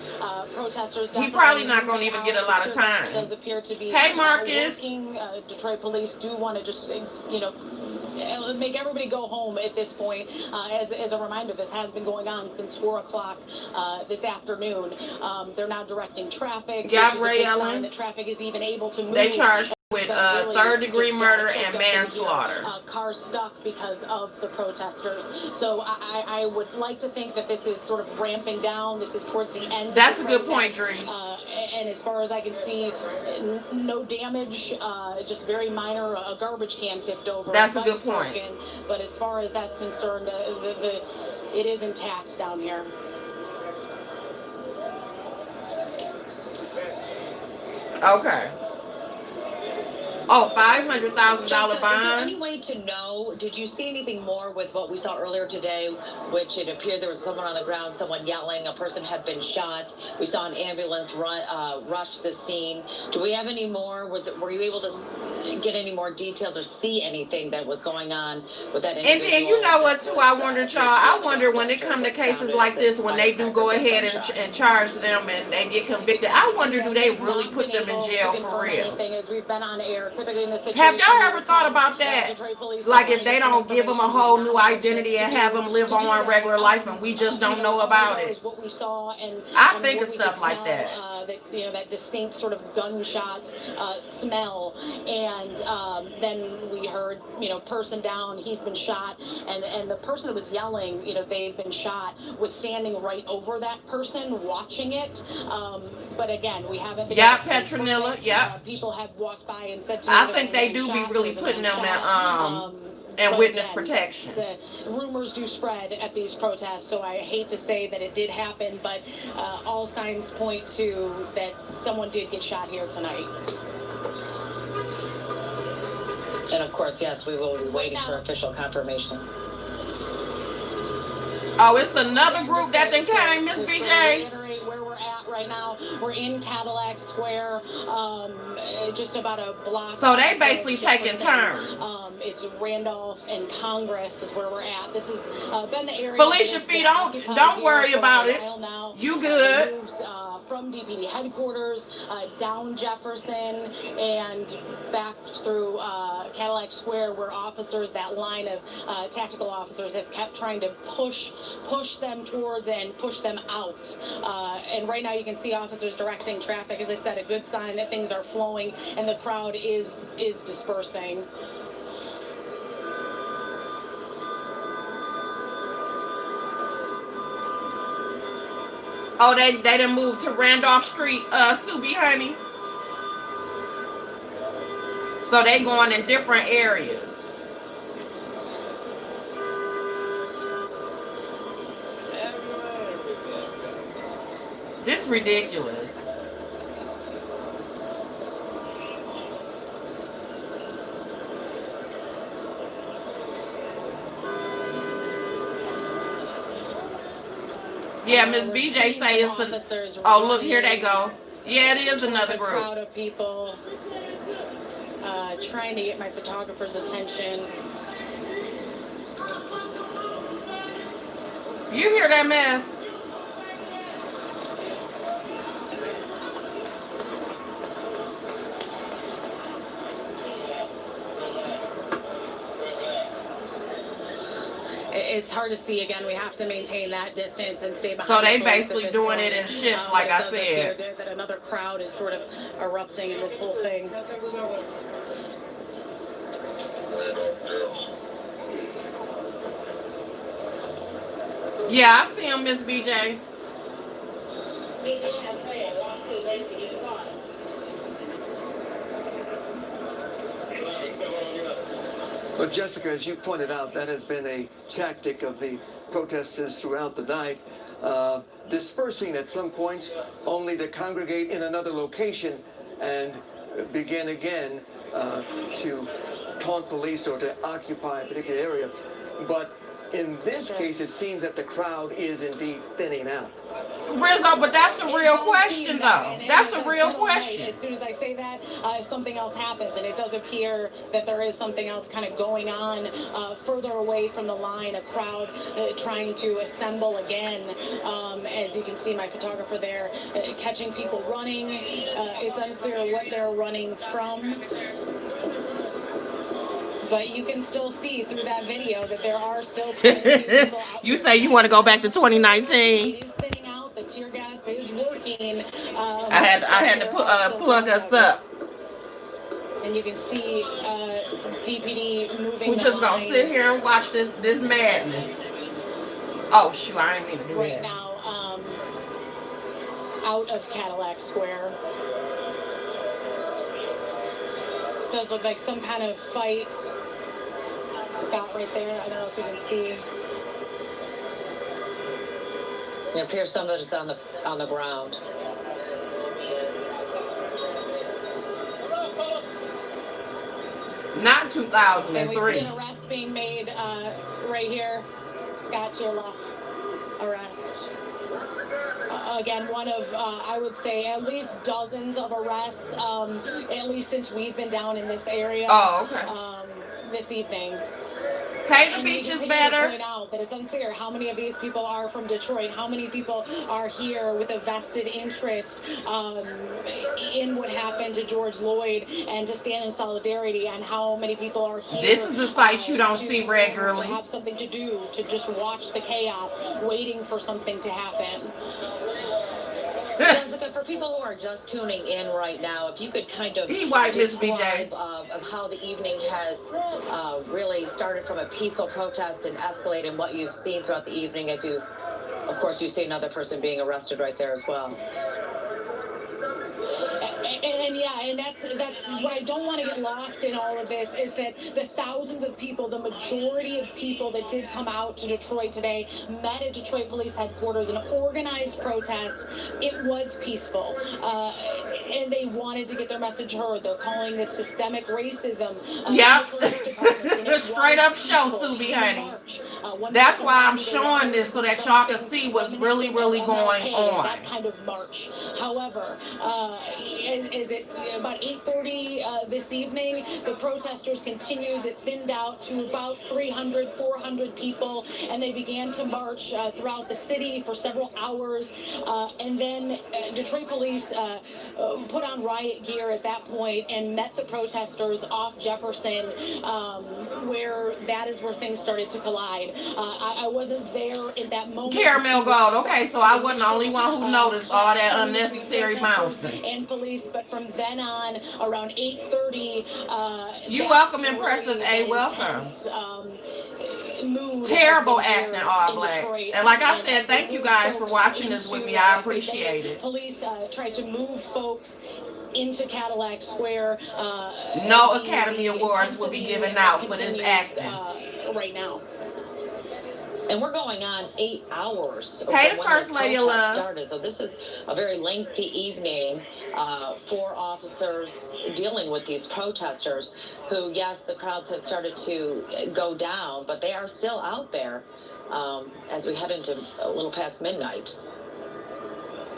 Protesters definitely. He probably not going to even get a lot of time. Does appear to be. Hey, Marcus. Detroit police do want to just, make everybody go home at this point. As a reminder, this has been going on since 4 o'clock this afternoon. They're now directing traffic. Yeah, Ray Ellen. That traffic is even able to move. They charged with third degree murder and manslaughter. Cars stuck because of the protesters. So I would like to think that this is sort of ramping down. This is towards the end. That's a good point, Dree. And as far as I can see, no damage, just very minor. A garbage can tipped over. That's a good point. But as far as that's concerned, it is intact down here. Okay. Oh, $500,000 bond. Is there any way to know? Did you see anything more with what we saw earlier today, which it appeared there was someone on the ground, someone yelling, a person had been shot. We saw an ambulance rush the scene. Do we have any more? Were you able to get any more details or see anything that was going on with that individual? And then you know what too? I wonder, y'all. I wonder when it come to cases like this, when they do go ahead and charge them and they get convicted. I wonder, do they really put them in jail for real? As we've been on air. Typically in this situation, have y'all ever thought about that? Like if they don't give them a whole new identity and have them live on regular life and we just don't know about it. What we saw and I think of stuff like that. That distinct sort of gunshot smell, and then we heard person down, he's been shot, and the person that was yelling, they've been shot, was standing right over that person watching it. But again, we haven't been. Yeah, Petronilla. Yeah. People have walked by and said to me, I think they do be really putting them and witness protection. Rumors do spread at these protests, so I hate to say that it did happen, but all signs point to that someone did get shot here tonight. And of course, yes, we will be waiting for official confirmation. Oh, it's another group that then came, Miss BJ. Where we're at right now, we're in Cadillac Square, just about a block. So they basically taking turns. It's Randolph and Congress is where we're at. This has been the area. Felicia Fee, don't worry about it. You good? From DPD headquarters down Jefferson and back through Cadillac Square, where officers, that line of tactical officers, have kept trying to push them towards and push them out. And right now you can see officers directing traffic. As I said, a good sign that things are flowing and the crowd is dispersing. Oh, they done moved to Randolph Street, Subi, honey. So they going in different areas. This ridiculous. Yeah, Miss BJ say it's oh, look, here they go. Yeah, it is another group. Crowd of people trying to get my photographer's attention. You hear that mess? It's hard to see. Again, we have to maintain that distance and stay behind. So they basically doing it in shifts, like I said. That another crowd is sort of erupting in this whole thing. Yeah, I see him, Miss BJ. Well, Jessica, as you pointed out, that has been a tactic of the protesters throughout the night, dispersing at some points only to congregate in another location and begin again to taunt police or to occupy a particular area. But in this case, it seems that the crowd is indeed thinning out. Rizzo, but that's a real question, though. That's a real question. As soon as I say that, something else happens, and it does appear that there is something else kind of going on further away from the line, a crowd trying to assemble again. As you can see, my photographer there catching people running. It's unclear what they're running from. But you can still see through that video that there are still people out You say you want to go back to 2019? It is thinning out. The tear gas is working. I had to plug us up. And you can see DPD moving. We're just gonna sit here and watch this madness. Oh shoot, I ain't mean to do right that. Now, out of Cadillac Square. It does look like some kind of fight. Scott right there. I don't know if you can see. It appears somebody is on the ground. Not And we see 2003. an arrest being made right here. Scott, to your left. Arrest. Again, one of, I would say, at least dozens of arrests, at least since we've been down in this area. Oh, okay. This evening. Hey, the beach is better. Point out that it's unclear how many of these people are from Detroit, how many people are here with a vested interest in what happened to George Floyd and to stand in solidarity, and how many people are here. This is a sight you don't see regularly. To have something to do, to just watch the chaos, waiting for something to happen. Jessica, for people who are just tuning in right now, if you could kind of describe of how the evening has really started from a peaceful protest and escalated, what you've seen throughout the evening, as you, of course, you see another person being arrested right there as well. And that's what I don't want to get lost in all of this, is that the thousands of people, the majority of people that did come out to Detroit today, met at Detroit Police Headquarters, an organized protest. It was peaceful, and they wanted to get their message heard. They're calling this systemic racism. Yep. Straight up show, Subi, honey. That's why I'm showing this, so that y'all can see what's really going on. That kind of march. However, is it about 8:30 this evening? The protesters continues. It thinned out to about 300, 400 people, and they began to march throughout the city for several hours. And then Detroit police put on riot gear at that point and met the protesters off Jefferson, where that is where things started to collide. I wasn't there in that moment. Caramel Gold. Okay, so I wasn't the only one who noticed all that unnecessary bouncing. And police, but from then on, around 8:30, you welcome, impressive A. Welcome. Terrible acting, all black. And like I said, thank you guys for watching this with me. I appreciate it. Police tried to move folks into Cadillac Square. No Academy Awards will be given out for this acting right now. And we're going on 8 hours. Hey, the First Lady of Love. Started. So this is a very lengthy evening for officers dealing with these protesters who, yes, the crowds have started to go down, but they are still out there as we head into a little past midnight.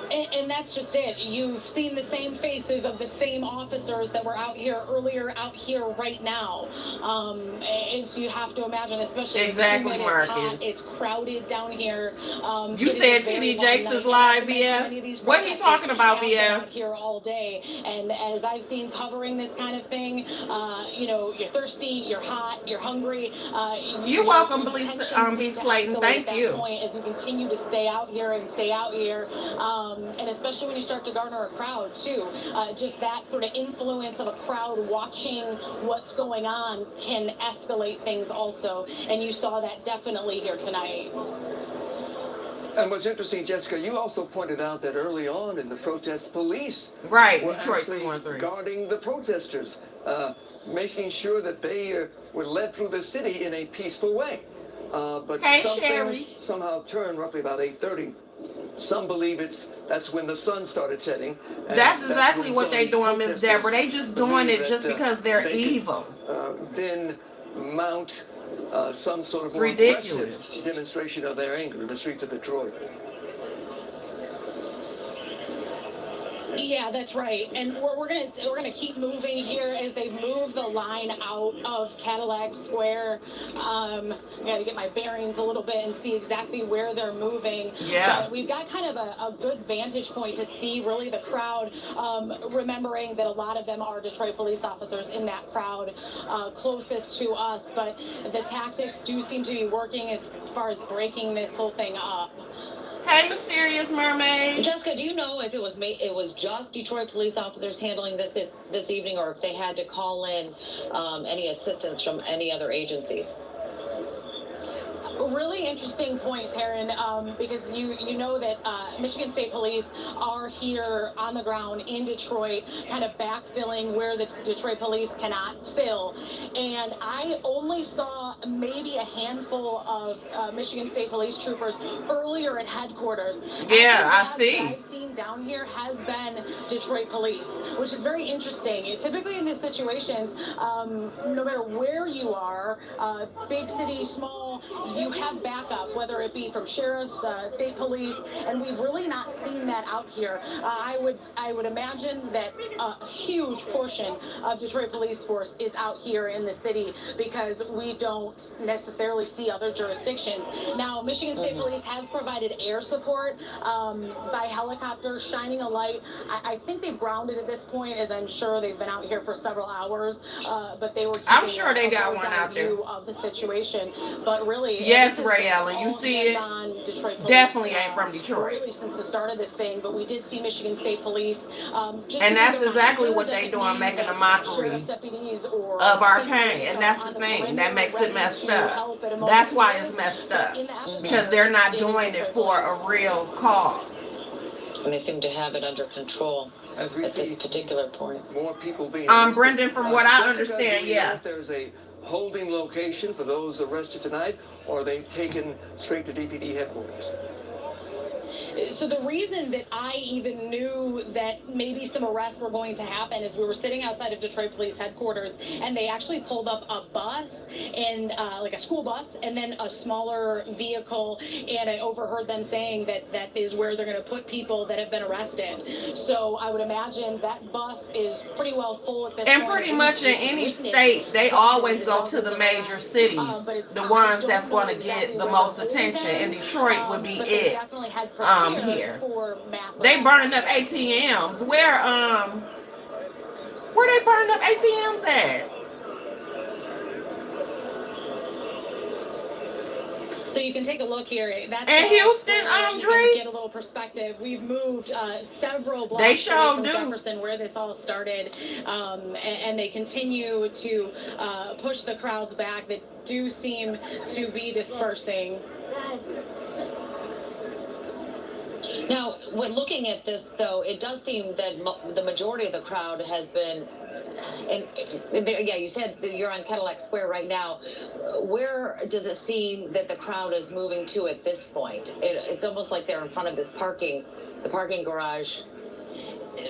And that's just it. You've seen the same faces of the same officers that were out here earlier, out here right now. And so you have to imagine, especially exactly, Marcus. Hot, it's crowded down here. You said TD Jakes is live, BF. What are you talking about, BF? Here all day, and as I've seen covering this kind of thing, you know, you're thirsty, you're hot, you're hungry. You're welcome, B. Slayton. Thank you. Point as you continue to stay out here and stay out here. And especially when you start to garner a crowd too, just that sort of influence of a crowd watching what's going on can escalate things also, and you saw that definitely here tonight. And what's interesting, Jessica, you also pointed out that early on in the protests, police were actually guarding the protesters, making sure that they were led through the city in a peaceful way. But something somehow turned roughly about 8:30. Some believe that's when the sun started setting. That's exactly what they doing, Miss Deborah. They just doing it just because they're evil. Then mount some sort of It's ridiculous aggressive demonstration of their anger in the streets of Detroit. Yeah, that's right. And we're gonna keep moving here as they move the line out of Cadillac Square. I got to get my bearings a little bit and see exactly where they're moving. Yeah. But we've got kind of a good vantage point to see really the crowd, remembering that a lot of them are Detroit police officers in that crowd closest to us. But the tactics do seem to be working as far as breaking this whole thing up. Hey, Mysterious Mermaid. Jessica, do you know if it was just Detroit police officers handling this evening, or if they had to call in any assistance from any other agencies? Really interesting point, Taryn, because you know that Michigan State Police are here on the ground in Detroit, kind of backfilling where the Detroit Police cannot fill. And I only saw maybe a handful of Michigan State Police troopers earlier at headquarters. Yeah, I see. What I've seen down here has been Detroit Police, which is very interesting. Typically in these situations, no matter where you are, big city, small, you have backup, whether it be from sheriffs, state police, and we've really not seen that out here. I would imagine that a huge portion of Detroit police force is out here in the city because we don't necessarily see other jurisdictions. Now, Michigan State Police has provided air support by helicopter, shining a light. I think they've grounded at this point, as I'm sure they've been out here for several hours, but they were keeping I'm sure they got one out there of the situation. But really, yes, Ray Allen, you see it. Definitely ain't from Detroit. Really, since the start of this thing, but we did see Michigan State Police. And that's exactly what they doing, making a mockery of Arcane. And that's the thing that makes it messed up. That's why it's messed up, because they're not doing it for a real cause. And they seem to have it under control at this particular point. More people being Brendan, from what I understand, yeah. There's a holding location for those arrested tonight, or are they taken straight to DPD headquarters? So the reason that I even knew that maybe some arrests were going to happen is we were sitting outside of Detroit Police headquarters, and they actually pulled up a bus, and like a school bus, and then a smaller vehicle, and I overheard them saying that that is where they're going to put people that have been arrested. So I would imagine that bus is pretty well full at this point. And pretty much in any state, they always go to the major cities, the ones that's going to get the most attention, and Detroit would be it. Here they burning up ATMs. Where they burning up ATMs at? So you can take a look here. That's in Houston, Andre. Get a little perspective. We've moved several blocks they sure from do. Jefferson, where this all started, and they continue to push the crowds back that do seem to be dispersing. Now, when looking at this, though, it does seem that the majority of the crowd has been, yeah, you said that you're on Cadillac Square right now. Where does it seem that the crowd is moving to at this point? It's almost like they're in front of the parking garage.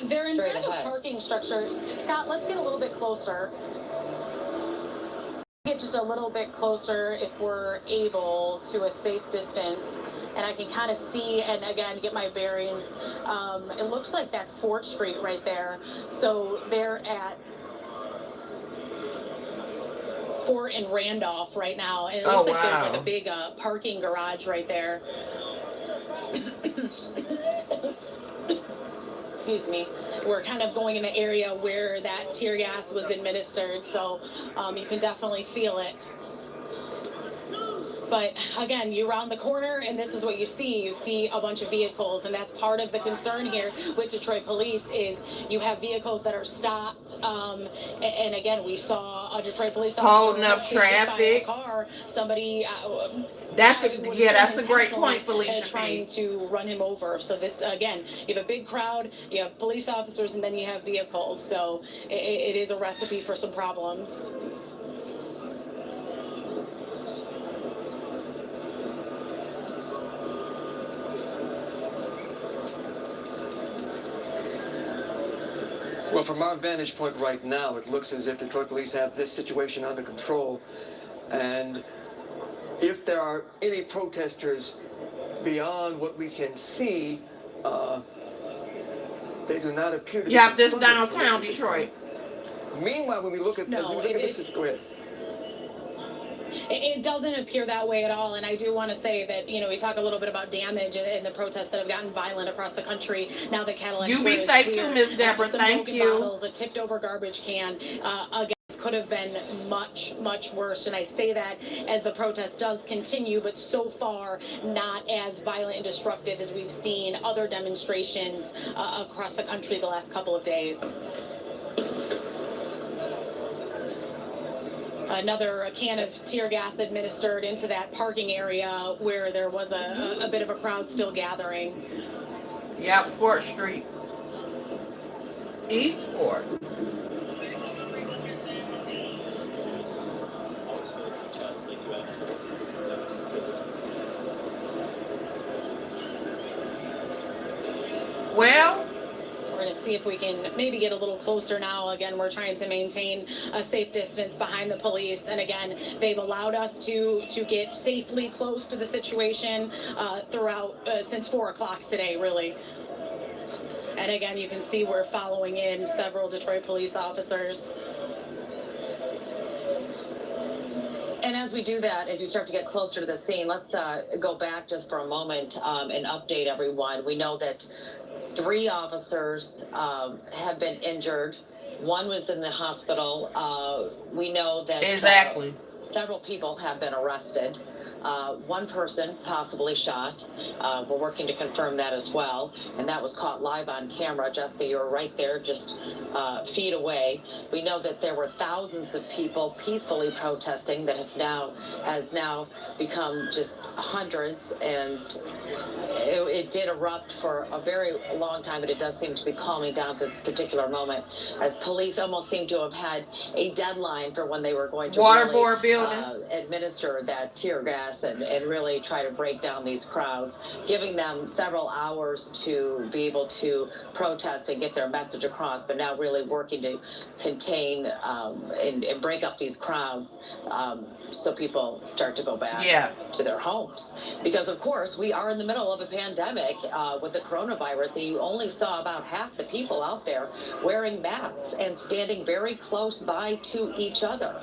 They're in front of the parking structure. Scott, let's get a little bit closer. Get just a little bit closer if we're able to a safe distance. And I can kind of see, and again, get my bearings. It looks like that's 4th Street right there. So they're at 4th and Randolph right now. And it looks like there's like a big parking garage right there. Excuse me. We're kind of going in the area where that tear gas was administered. So you can definitely feel it. But again, you round the corner, and this is what you see. You see a bunch of vehicles, and that's part of the concern here with Detroit Police is you have vehicles that are stopped. And again, we saw a Detroit police officer holding up traffic. Car. Somebody. That's a great point, Felicia. Trying to run him over. So this again, you have a big crowd, you have police officers, and then you have vehicles. So it is a recipe for some problems. Well, from our vantage point right now, it looks as if Detroit police have this situation under control. And if there are any protesters beyond what we can see, they do not appear to be. Yeah, this downtown Detroit. Meanwhile, when we look at, No, this, go ahead. It doesn't appear that way at all, and I do want to say that, you know, we talk a little bit about damage and the protests that have gotten violent across the country. Now the Cadillac You be safe too, Miss Deborah. Thank you. Bottles, a tipped over garbage can, again, could have been much, much worse, and I say that as the protest does continue, but so far not as violent and destructive as we've seen other demonstrations across the country the last couple of days. Another can of tear gas administered into that parking area where there was a bit of a crowd still gathering. Yep, 4th Street. East 4th. Well, we're going to see if we can maybe get a little closer now. Again, we're trying to maintain a safe distance behind the police. And again, they've allowed us to get safely close to the situation throughout since 4 o'clock today, really. And again, you can see we're following in several Detroit police officers. And as we do that, as you start to get closer to the scene, let's go back just for a moment and update everyone. We know that 3 officers have been injured. 1 was in the hospital. We know that several people have been arrested. 1 person possibly shot. We're working to confirm that as well. And that was caught live on camera. Jessica, you were right there, just feet away. We know that there were thousands of people peacefully protesting that has now become just hundreds, and it did erupt for a very long time, but it does seem to be calming down at this particular moment, as police almost seem to have had a deadline for when they were going to administer that tear gas and really try to break down these crowds, giving them several hours to be able to protest and get their message across, but now really working to contain and break up these crowds so people start to go back to their homes. Because, of course, we are in the middle of a pandemic with the coronavirus, and you only saw about half the people out there wearing masks and standing very close by to each other.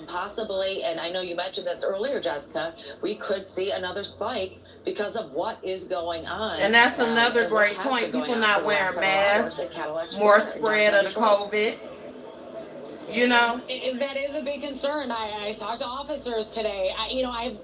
Possibly, and I know you mentioned this earlier, Jessica, we could see another spike because of what is going on. And that's another great point. People not wearing masks, more spread of the COVID. You know, that is a big concern. I talked to officers today.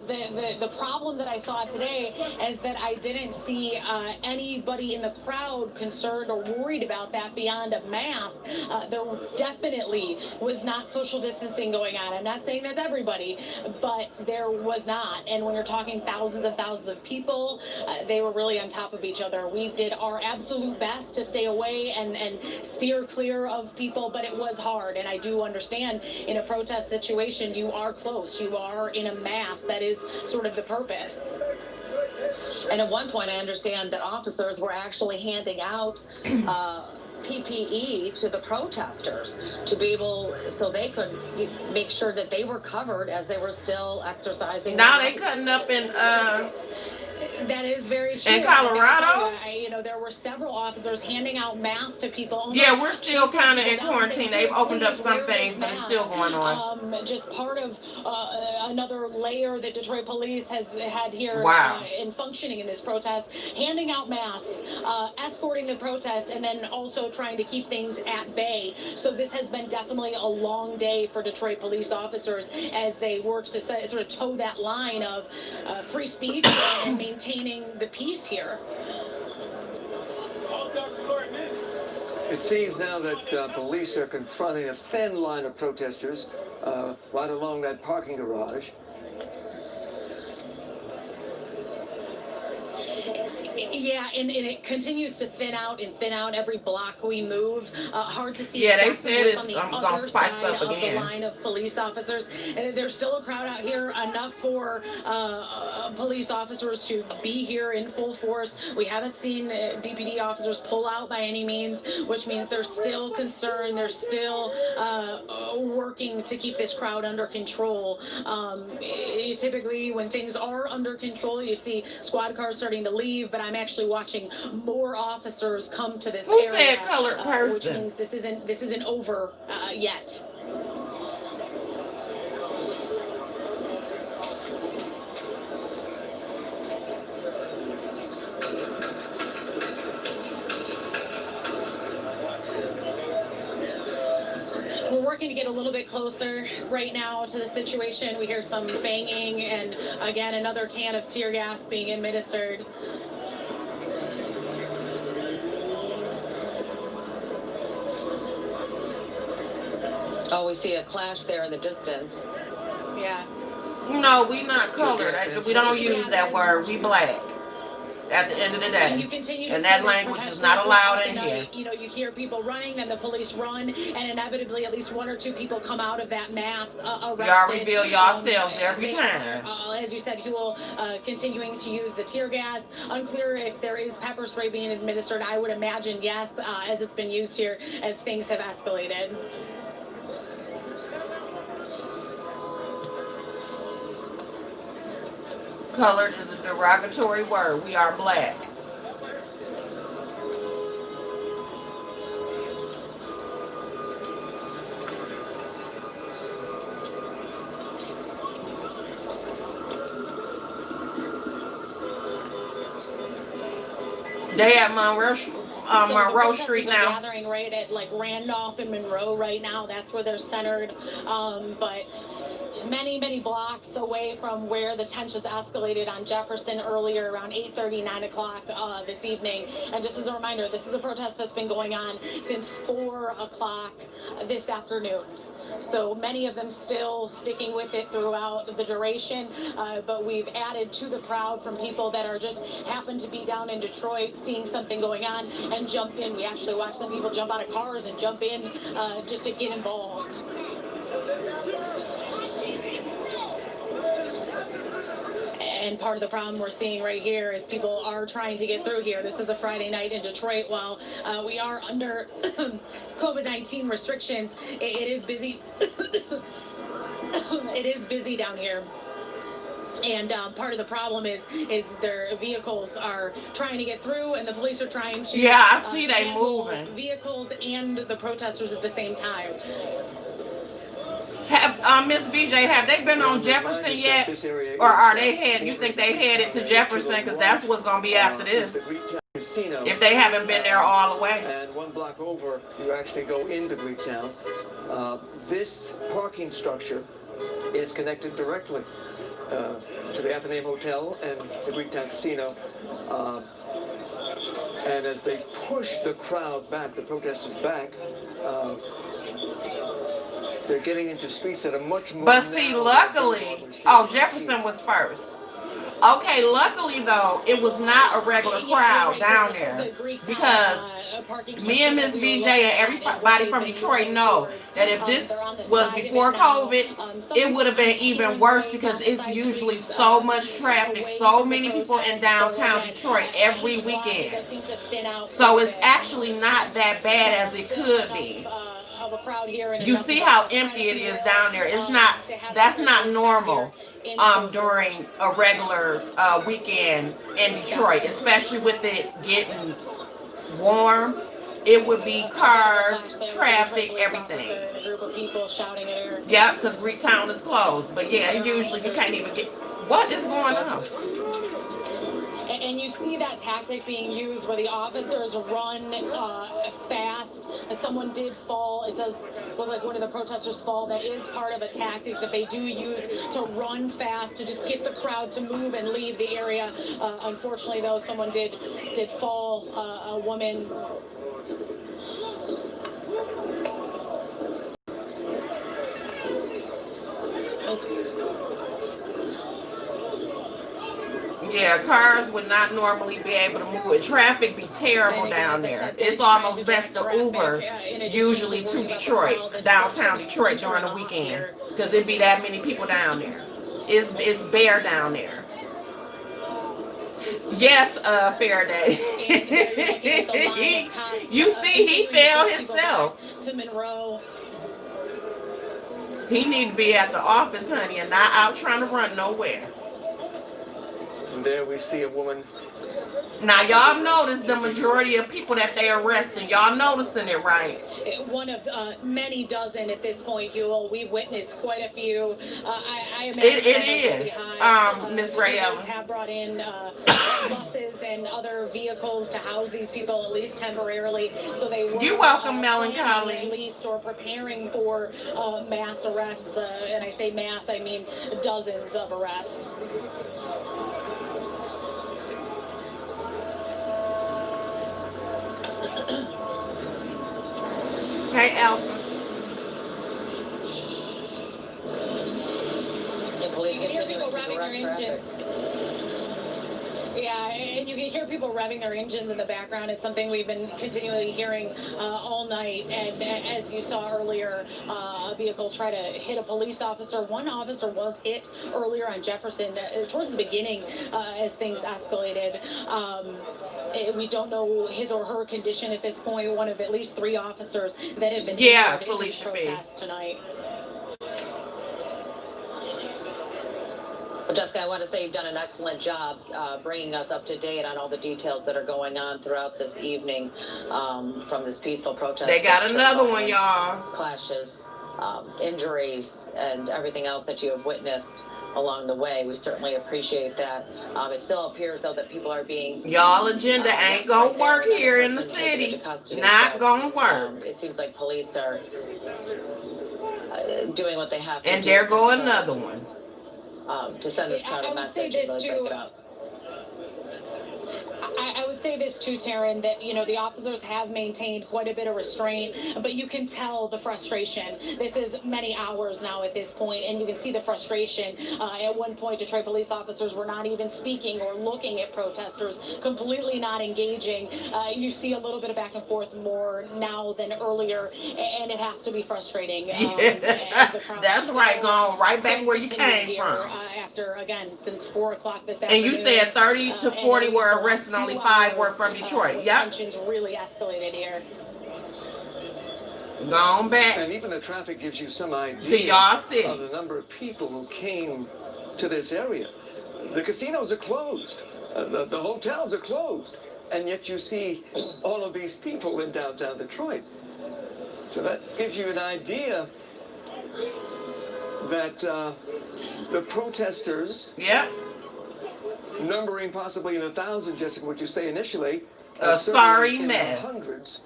The problem that I saw today is that I didn't see anybody in the crowd concerned or worried about that beyond a mask. There definitely was not social distancing going on. I'm not saying that's everybody, but there was not. And when you're talking thousands and thousands of people, they were really on top of each other. We did our absolute best to stay away and steer clear of people, but it was hard. And I do understand in a protest situation, you are close, you are in a mass. That is sort of the purpose. And at one point, I understand that officers were actually handing out PPE to the protesters to be able, so they could make sure that they were covered as they were still exercising. Now they cutting up in that is very true. In Colorado? There were several officers handing out masks to people. Yeah, we're still kind of in quarantine. They've opened up some things, but it's still going on. Just part of another layer that Detroit police has had here in functioning in this protest, handing out masks, escorting the protest, and then also trying to keep things at bay. So this has been definitely a long day for Detroit police officers as they work to sort of toe that line of free speech and maintaining the peace here. It seems now that police are confronting a thin line of protesters right along that parking garage. Yeah, and it continues to thin out every block we move. Hard to see. Yeah, exactly they said what's it's on the gonna other spike side up of again. the line of police officers. And there's still a crowd out here, enough for police officers to be here in full force. We haven't seen DPD officers pull out by any means, which means they're still concerned. They're still working to keep this crowd under control. Typically, when things are under control, you see squad cars starting to leave, but I'm actually watching more officers come to this Who area. Who said colored person? Which means this isn't over yet. We're working to get a little bit closer right now to the situation. We hear some banging and, again, another can of tear gas being administered. Oh, we see a clash there in the distance. Yeah. No, we not colored. We don't use that word. We black. At the end of the day, and that language is not allowed in here. You know, you hear people running, and the police run, and inevitably at least one or two people come out of that mass arrested. Y'all reveal yourselves every time. As you said, Huel continuing to use the tear gas. Unclear if there is pepper spray being administered. I would imagine yes, as it's been used here as things have escalated. Colored is a derogatory word. We are black. They at Monroe Street now. Gathering right at like Randolph and Monroe right now. That's where they're centered. But many blocks away from where the tensions escalated on Jefferson earlier around 8:30, 9 o'clock this evening. And just as a reminder, this is a protest that's been going on since 4 o'clock this afternoon. So many of them still sticking with it throughout the duration, but we've added to the crowd from people that are just happen to be down in Detroit seeing something going on and jumped in. We actually watched some people jump out of cars and jump in just to get involved. And part of the problem we're seeing right here is people are trying to get through here. This is a Friday night in Detroit. While we are under COVID-19 restrictions, it is busy. It is busy down here. And part of the problem is their vehicles are trying to get through, and the police are trying to. Yeah, I see they moving. Vehicles and the protesters at the same time. Have Miss VJ, have they been on Jefferson yet, or are they headed? You think they headed to Jefferson? Because that's what's gonna be after this. If they haven't been there all the way. And 1 block over, you actually go into Greektown. This parking structure is connected directly to the Athenaeum Hotel and the Greektown Casino. And as they push the crowd back, the protesters back, they're getting into streets that are much more. But see, luckily, Jefferson was first. Okay, luckily though, it was not a regular crowd down there, because me and Miss VJ and everybody from Detroit know that if this was before COVID, it would have been even worse, because it's usually so much traffic, so many people in downtown Detroit every weekend. So it's actually not that bad as it could be. You see how empty it is down there. It's not, that's not normal during a regular weekend in Detroit, especially with it getting warm. It would be cars, traffic, everything. Yep, because Greektown is closed. But yeah, usually you can't even get. What is going on? And you see that tactic being used where the officers run fast. Someone did fall. It does look like one of the protesters fall. That is part of a tactic that they do use to run fast, to just get the crowd to move and leave the area. Unfortunately, though, someone did fall, a woman. Yeah, cars would not normally be able to move. Traffic be terrible down there. It's almost best to Uber usually to Detroit, downtown Detroit during the weekend, because it'd be that many people down there. It's bare down there. Yes, Faraday. You see, he fell himself. To Monroe. He need to be at the office, honey, and not out trying to run nowhere. And there we see a woman. Now, y'all notice the majority of people that they arresting. Y'all noticing it, right? One of many dozen at this point, Huel. We've witnessed quite a few. I imagine it is. Miss Ray Ellen have brought in buses and other vehicles to house these people, at least temporarily. So they were You're welcome, Melancholy. At least, or preparing for mass arrests. And I say mass, I mean dozens of arrests. Hey, Alpha. The police You can hear continuing people to revving their direct engines. traffic. Yeah, and you can hear people revving their engines in the background. It's something we've been continually hearing all night. And as you saw earlier, a vehicle tried to hit a police officer. One officer was hit earlier on Jefferson towards the beginning as things escalated. We don't know his or her condition at this point. One of at least 3 officers that have been injured in this protest tonight. Well, Jessica, I want to say you've done an excellent job bringing us up to date on all the details that are going on throughout this evening from this peaceful protest. They got another one, y'all. Clashes, injuries, and everything else that you have witnessed along the way. We certainly appreciate that. It still appears, though, that people are being... Y'all agenda ain't gonna work here in the city. Not gonna work. It seems like police are doing what they have to do. And there go another one. To send this kind of message and really break it up. I would say this too, Taryn, that, you know, the officers have maintained quite a bit of restraint, but you can tell the frustration. This is many hours now at this point, and you can see the frustration. At one point, Detroit police officers were not even speaking or looking at protesters, completely not engaging. You see a little bit of back and forth more now than earlier, and it has to be frustrating. That's right, going right back where you came from. After, again, since 4 o'clock this afternoon. And you said 30 to 40 were arrested, only 5 were from Detroit. Yep. Tensions really escalated here. Gone back. And even the traffic gives you some idea to y'all cities of the number of people who came to this area. The casinos are closed. The hotels are closed. And yet you see all of these people in downtown Detroit. So that gives you an idea that the protesters, numbering possibly in the thousands, Jessica, what you say initially, a sorry mess. Hundreds,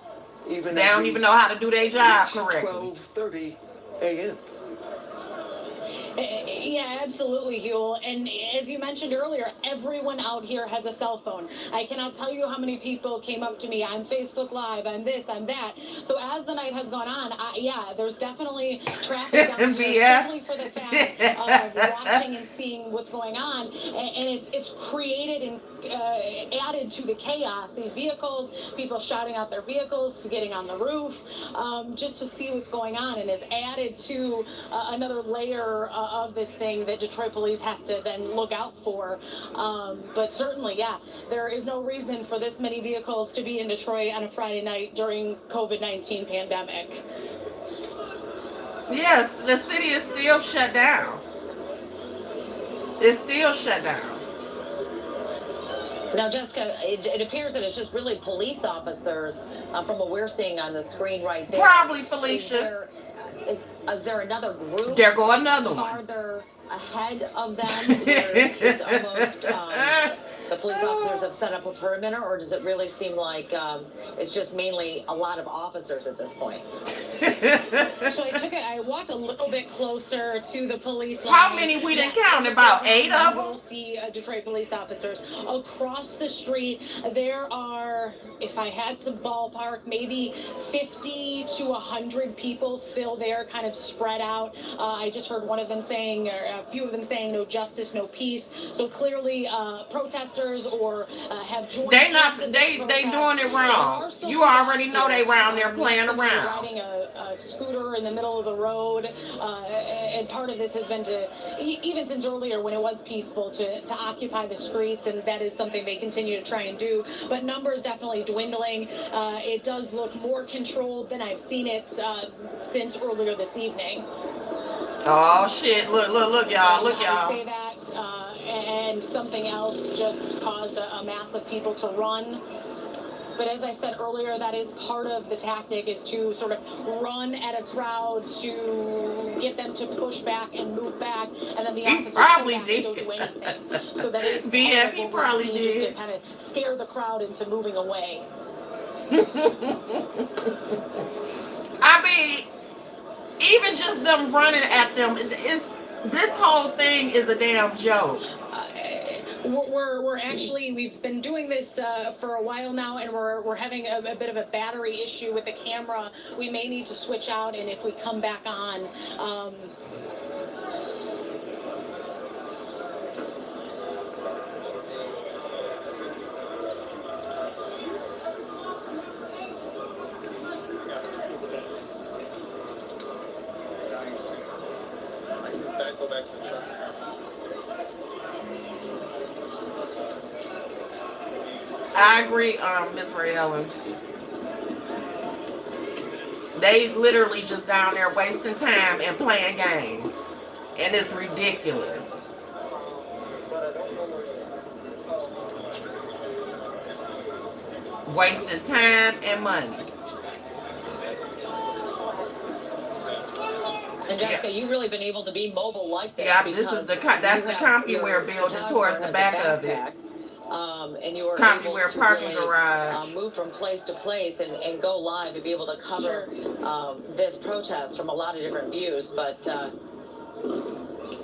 even they don't even know how to do their job correctly. 12:30 a.m. Yeah, absolutely, Huel. And as you mentioned earlier, everyone out here has a cell phone. I cannot tell you how many people came up to me. I'm Facebook Live. I'm this. I'm that. So as the night has gone on, there's definitely traffic down here simply for the fact of watching and seeing what's going on. And it's created and added to the chaos. These vehicles, people shouting out their vehicles, getting on the roof, just to see what's going on. And it's added to another layer of this thing that Detroit police has to then look out for. But certainly, there is no reason for this many vehicles to be in Detroit on a Friday night during COVID-19 pandemic. Yes, the city is still shut down. It's still shut down. Now, Jessica, it appears that it's just really police officers from what we're seeing on the screen right there. Probably, Felicia. Is there another group? There go another one. Farther ahead of them, where it's almost the police officers have set up a perimeter, or does it really seem like it's just mainly a lot of officers at this point? So I walked a little bit closer to the police line. How many we didn't count? About 8 of them? We'll see Detroit police officers. Across the street, there are, if I had to ballpark, maybe 50 to 100 people still there, kind of spread out. I just heard one of them saying, or a few of them saying, no justice, no peace. So clearly protesters or have joined. They doing it wrong. So you already know they around there playing around. Riding a scooter in the middle of the road, and part of this has been to, even since earlier when it was peaceful, to occupy the streets, and that is something they continue to try and do. But numbers definitely dwindling. It does look more controlled than I've seen it since earlier this evening. Oh shit! Look, y'all! Look, y'all! I say that, and something else just caused a mass of people to run. But as I said earlier, that is part of the tactic, is to sort of run at a crowd to get them to push back and move back, and then the officers probably did. Don't do anything. So that is BF, he probably did. Just to kind of scare the crowd into moving away. I mean, even just them running at them, this whole thing is a damn joke. We're actually, we've been doing this for a while now, and we're having a bit of a battery issue with the camera. We may need to switch out, and if we come back on, I agree, Miss Ray Ellen. They literally just down there wasting time and playing games, and it's ridiculous. Wasting time and money. And Jessica, you've really been able to be mobile like this. Yeah, this is that's the CompuWare building towards the back of it. And you were able to parking really, garage. Move from place to place and go live and be able to cover this protest from a lot of different views. But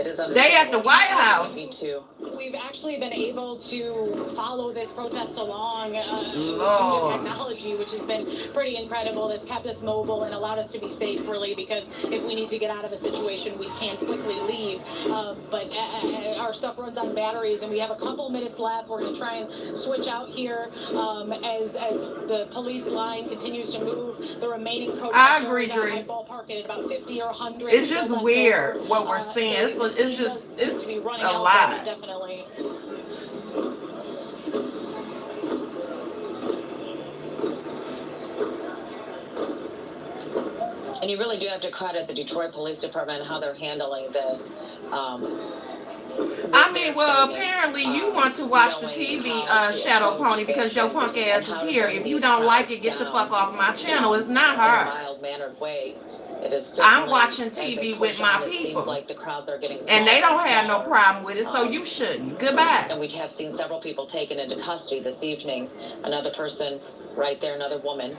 it is they at the White House. Me too. We've actually been able to follow this protest along due to technology, which has been pretty incredible. That's kept us mobile and allowed us to be safe, really, because if we need to get out of a situation, we can quickly leave. But our stuff runs on batteries, and we have a couple minutes left. We're going to try and switch out here as the police line continues to move. The remaining protesters, I agree, I ballpark it at about 50 or 100. It's just weird what we're seeing. It's a lot. Definitely. And you really do have to credit the Detroit Police Department and how they're handling this. I mean, well, apparently you want to watch the TV, Shadow Pony, because your punk ass is here. If you don't like it, get the fuck off my channel. It's not her. Mild-mannered way. It is I'm watching TV with my people, like the crowds are getting and they don't have no problem with it, so you shouldn't. Goodbye. And we have seen several people taken into custody this evening. Another person right there, another woman.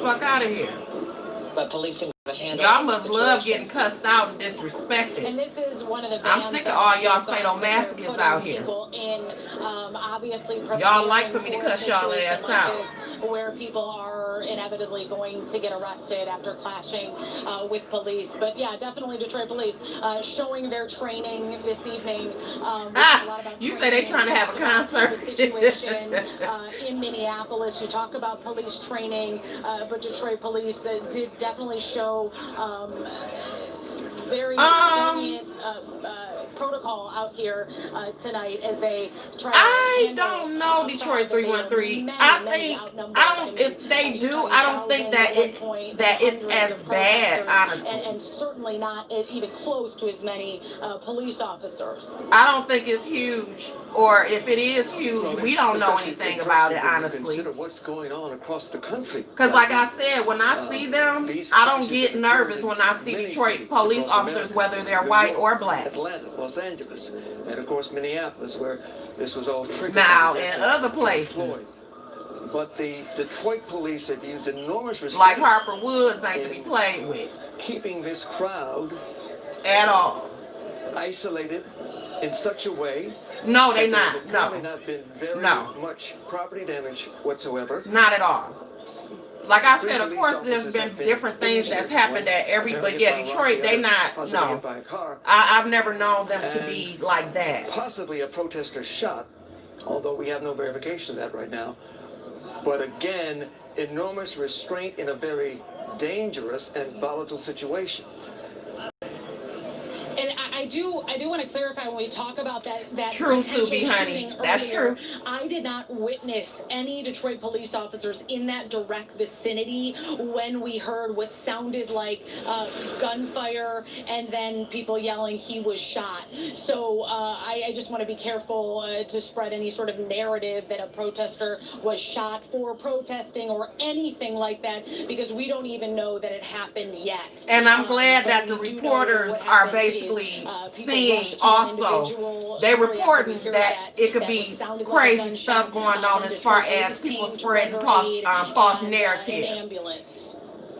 Fuck out of here. But policing y'all must love getting cussed out and disrespected. And this is one of the I'm sick of all y'all sadomasochists out here. Obviously, y'all like for me to cuss y'all ass out. Where people are inevitably going to get arrested after clashing with police. But yeah, definitely Detroit police showing their training this evening. You say they trying to have a concert. The situation in Minneapolis, you talk about police training, but Detroit police did definitely show very brilliant protocol out here tonight as they try. I don't know, Detroit 313. If they do, I don't think that it's as bad, honestly. And certainly not even close to as many police officers. I don't think it's huge, or if it is huge, we don't know anything about it, honestly. What's going on across the country? Because like I said, when I see them, I don't get nervous when I see Detroit police officers, whether they're white or black. Atlanta, Los Angeles. Angeles, and of course Minneapolis, where this was all triggered. Now, in other places, but the Detroit police have used enormous restraint, like Harper Woods, ain't to be played with, keeping this crowd at all isolated in such a way. No, they not. There's No, not been very much property damage whatsoever. Not at all. Like I said, of course, there's been different things that's happened at but yeah, Detroit, they not. No, I've never known them to be like that. Possibly a protester shot, although we have no verification of that right now. But again, enormous restraint in a very dangerous and volatile situation. And I do want to clarify when we talk about that true, potential Subi, honey. That's earlier, true. I did not witness any Detroit police officers in that direct vicinity when we heard what sounded like gunfire and then people yelling he was shot. So I just want to be careful to spread any sort of narrative that a protester was shot for protesting or anything like that, because we don't even know that it happened yet. And I'm glad that the reporters are basically seeing also, they reporting that it could be crazy stuff going on as far as people spreading false narratives.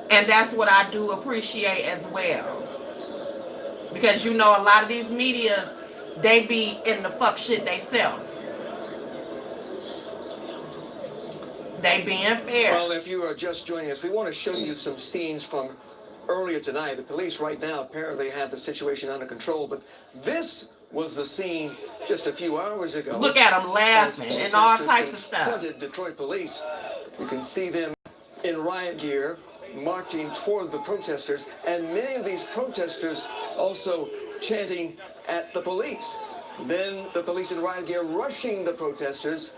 And that's what I do appreciate as well. Because you know, a lot of these medias, they be in the fuck shit they self. They being fair. Well, if you are just joining us, we want to show you some scenes from earlier tonight. The police right now apparently have the situation under control, but this was the scene just a few hours ago. Look at them laughing and all types of stuff. Detroit police. You can see them in riot gear marching toward the protesters, and many of these protesters also chanting at the police. Then the police in riot gear rushing the protesters,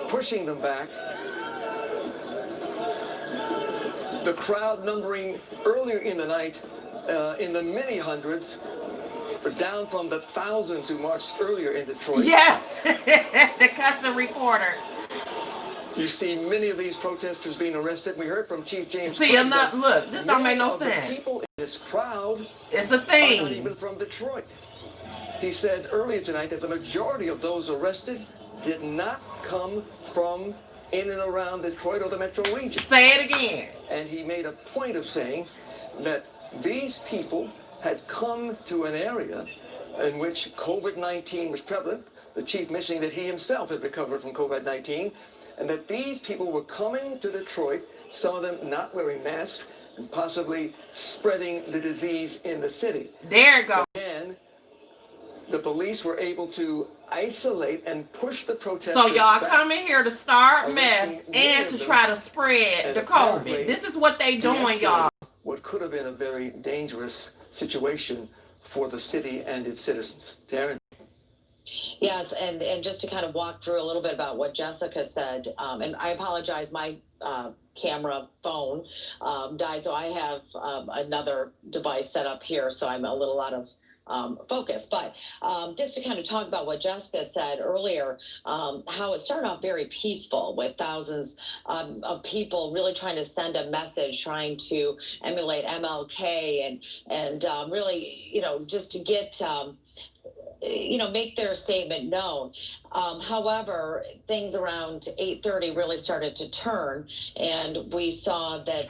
pushing them back. The crowd numbering earlier in the night in the many hundreds, but down from the thousands who marched earlier in Detroit. Yes, the custom reporter. You see many of these protesters being arrested. We heard from Chief James. See, look, this don't make no sense. The people in this crowd, it's a thing. Are not even from Detroit. He said earlier tonight that the majority of those arrested did not come from in and around Detroit or the metro region. Say it again. And he made a point of saying that these people had come to an area in which COVID-19 was prevalent, the chief mentioning that he himself had recovered from COVID-19, and that these people were coming to Detroit, some of them not wearing masks, and possibly spreading the disease in the city. There you go. And the police were able to isolate and push the protesters. So y'all coming here to start mess and to try to spread the COVID. This is what they doing, y'all. What could have been a very dangerous situation for the city and its citizens. Darren? Yes, and just to kind of walk through a little bit about what Jessica said, and I apologize, my camera phone died, so I have another device set up here, so I'm a little out of focus. But just to kind of talk about what Jessica said earlier, how it started off very peaceful with thousands of people really trying to send a message, trying to emulate MLK and really, you know, just to get make their statement known. However, things around 8:30 really started to turn, and we saw that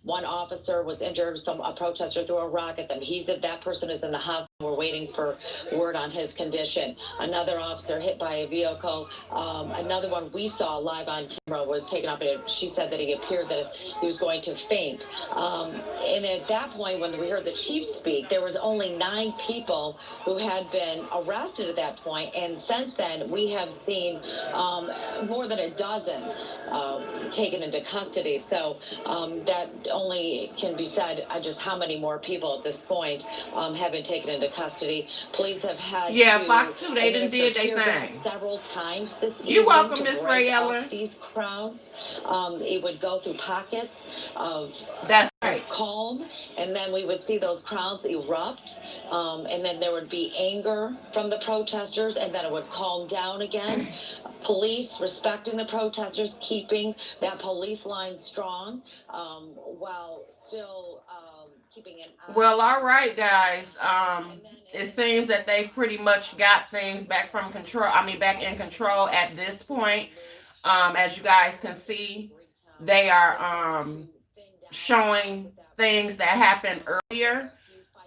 one officer was injured, a protester threw a rock at them. That person is in the hospital. We're waiting for word on his condition. Another officer hit by a vehicle. Another one we saw live on camera was taken up, and she said that he appeared that he was going to faint. And at that point, when we heard the chief speak, there was only 9 people who had been arrested at that point. And since then, we have seen more than a dozen taken into custody. So that only can be said just how many more people at this point have been taken into custody. Police have had Fox 2, they didn't did their thing several times this evening. You're welcome, Miss Rayella. These crowds, it would go through pockets of calm, and then we would see those crowds erupt, and then there would be anger from the protesters, and then it would calm down again. Police respecting the protesters, keeping that police line strong, while still keeping an eye. Well, all right, guys. it seems that they've pretty much got things back from control. I mean, back in control at this point. As you guys can see, they are showing things that happened earlier.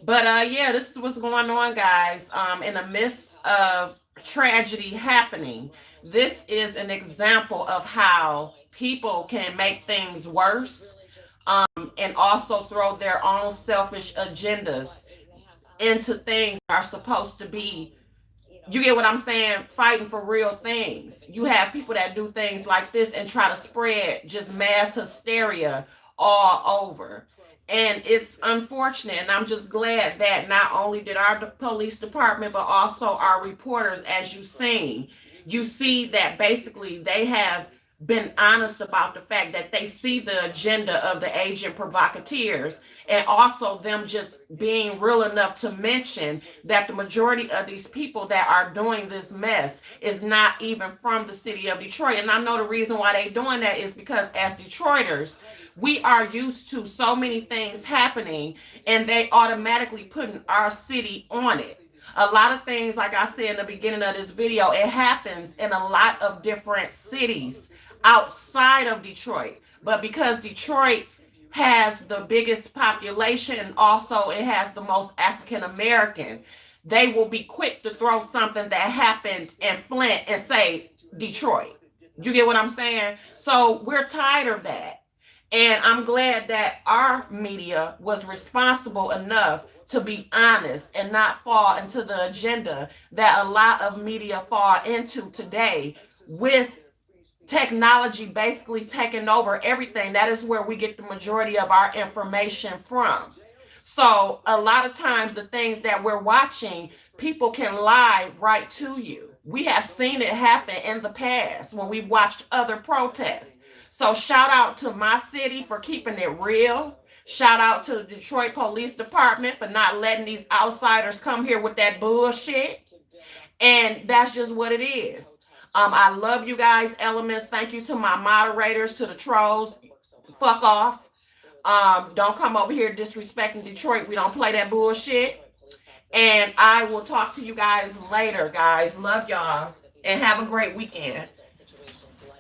But yeah, this is what's going on, guys. In the midst of tragedy happening, this is an example of how people can make things worse, and also throw their own selfish agendas into things that are supposed to be, you get what I'm saying, fighting for real things. You have people that do things like this and try to spread just mass hysteria all over. And it's unfortunate. And I'm just glad that not only did our police department, but also our reporters, as you've seen, you see that basically they have been honest about the fact that they see the agenda of the agent provocateurs, and also them just being real enough to mention that the majority of these people that are doing this mess is not even from the city of Detroit. And I know the reason why they're doing that is because as Detroiters, we are used to so many things happening, and they automatically putting our city on it. A lot of things, like I said in the beginning of this video, it happens in a lot of different cities outside of Detroit. But because Detroit has the biggest population, and also it has the most African American, they will be quick to throw something that happened in Flint and say Detroit. You get what I'm saying? So we're tired of that. And I'm glad that our media was responsible enough to be honest and not fall into the agenda that a lot of media fall into today, with technology basically taking over everything. That is where we get the majority of our information from. So a lot of times the things that we're watching, people can lie right to you. We have seen it happen in the past when we've watched other protests. So shout out to my city for keeping it real. Shout out to the Detroit Police Department for not letting these outsiders come here with that bullshit. And that's just what it is. I love you guys, Elements. Thank you to my moderators, to the trolls. Fuck off. Don't come over here disrespecting Detroit. We don't play that bullshit. And I will talk to you guys later, guys. Love y'all. And have a great weekend.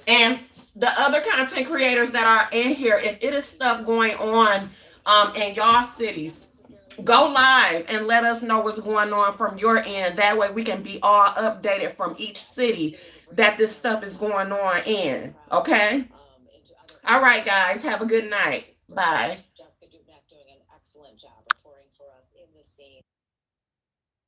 And the other content creators that are in here, if it is stuff going on in y'all cities, go live and let us know what's going on from your end. That way we can be all updated from each city that this stuff is going on in. Okay? All right, guys. Have a good night. Bye.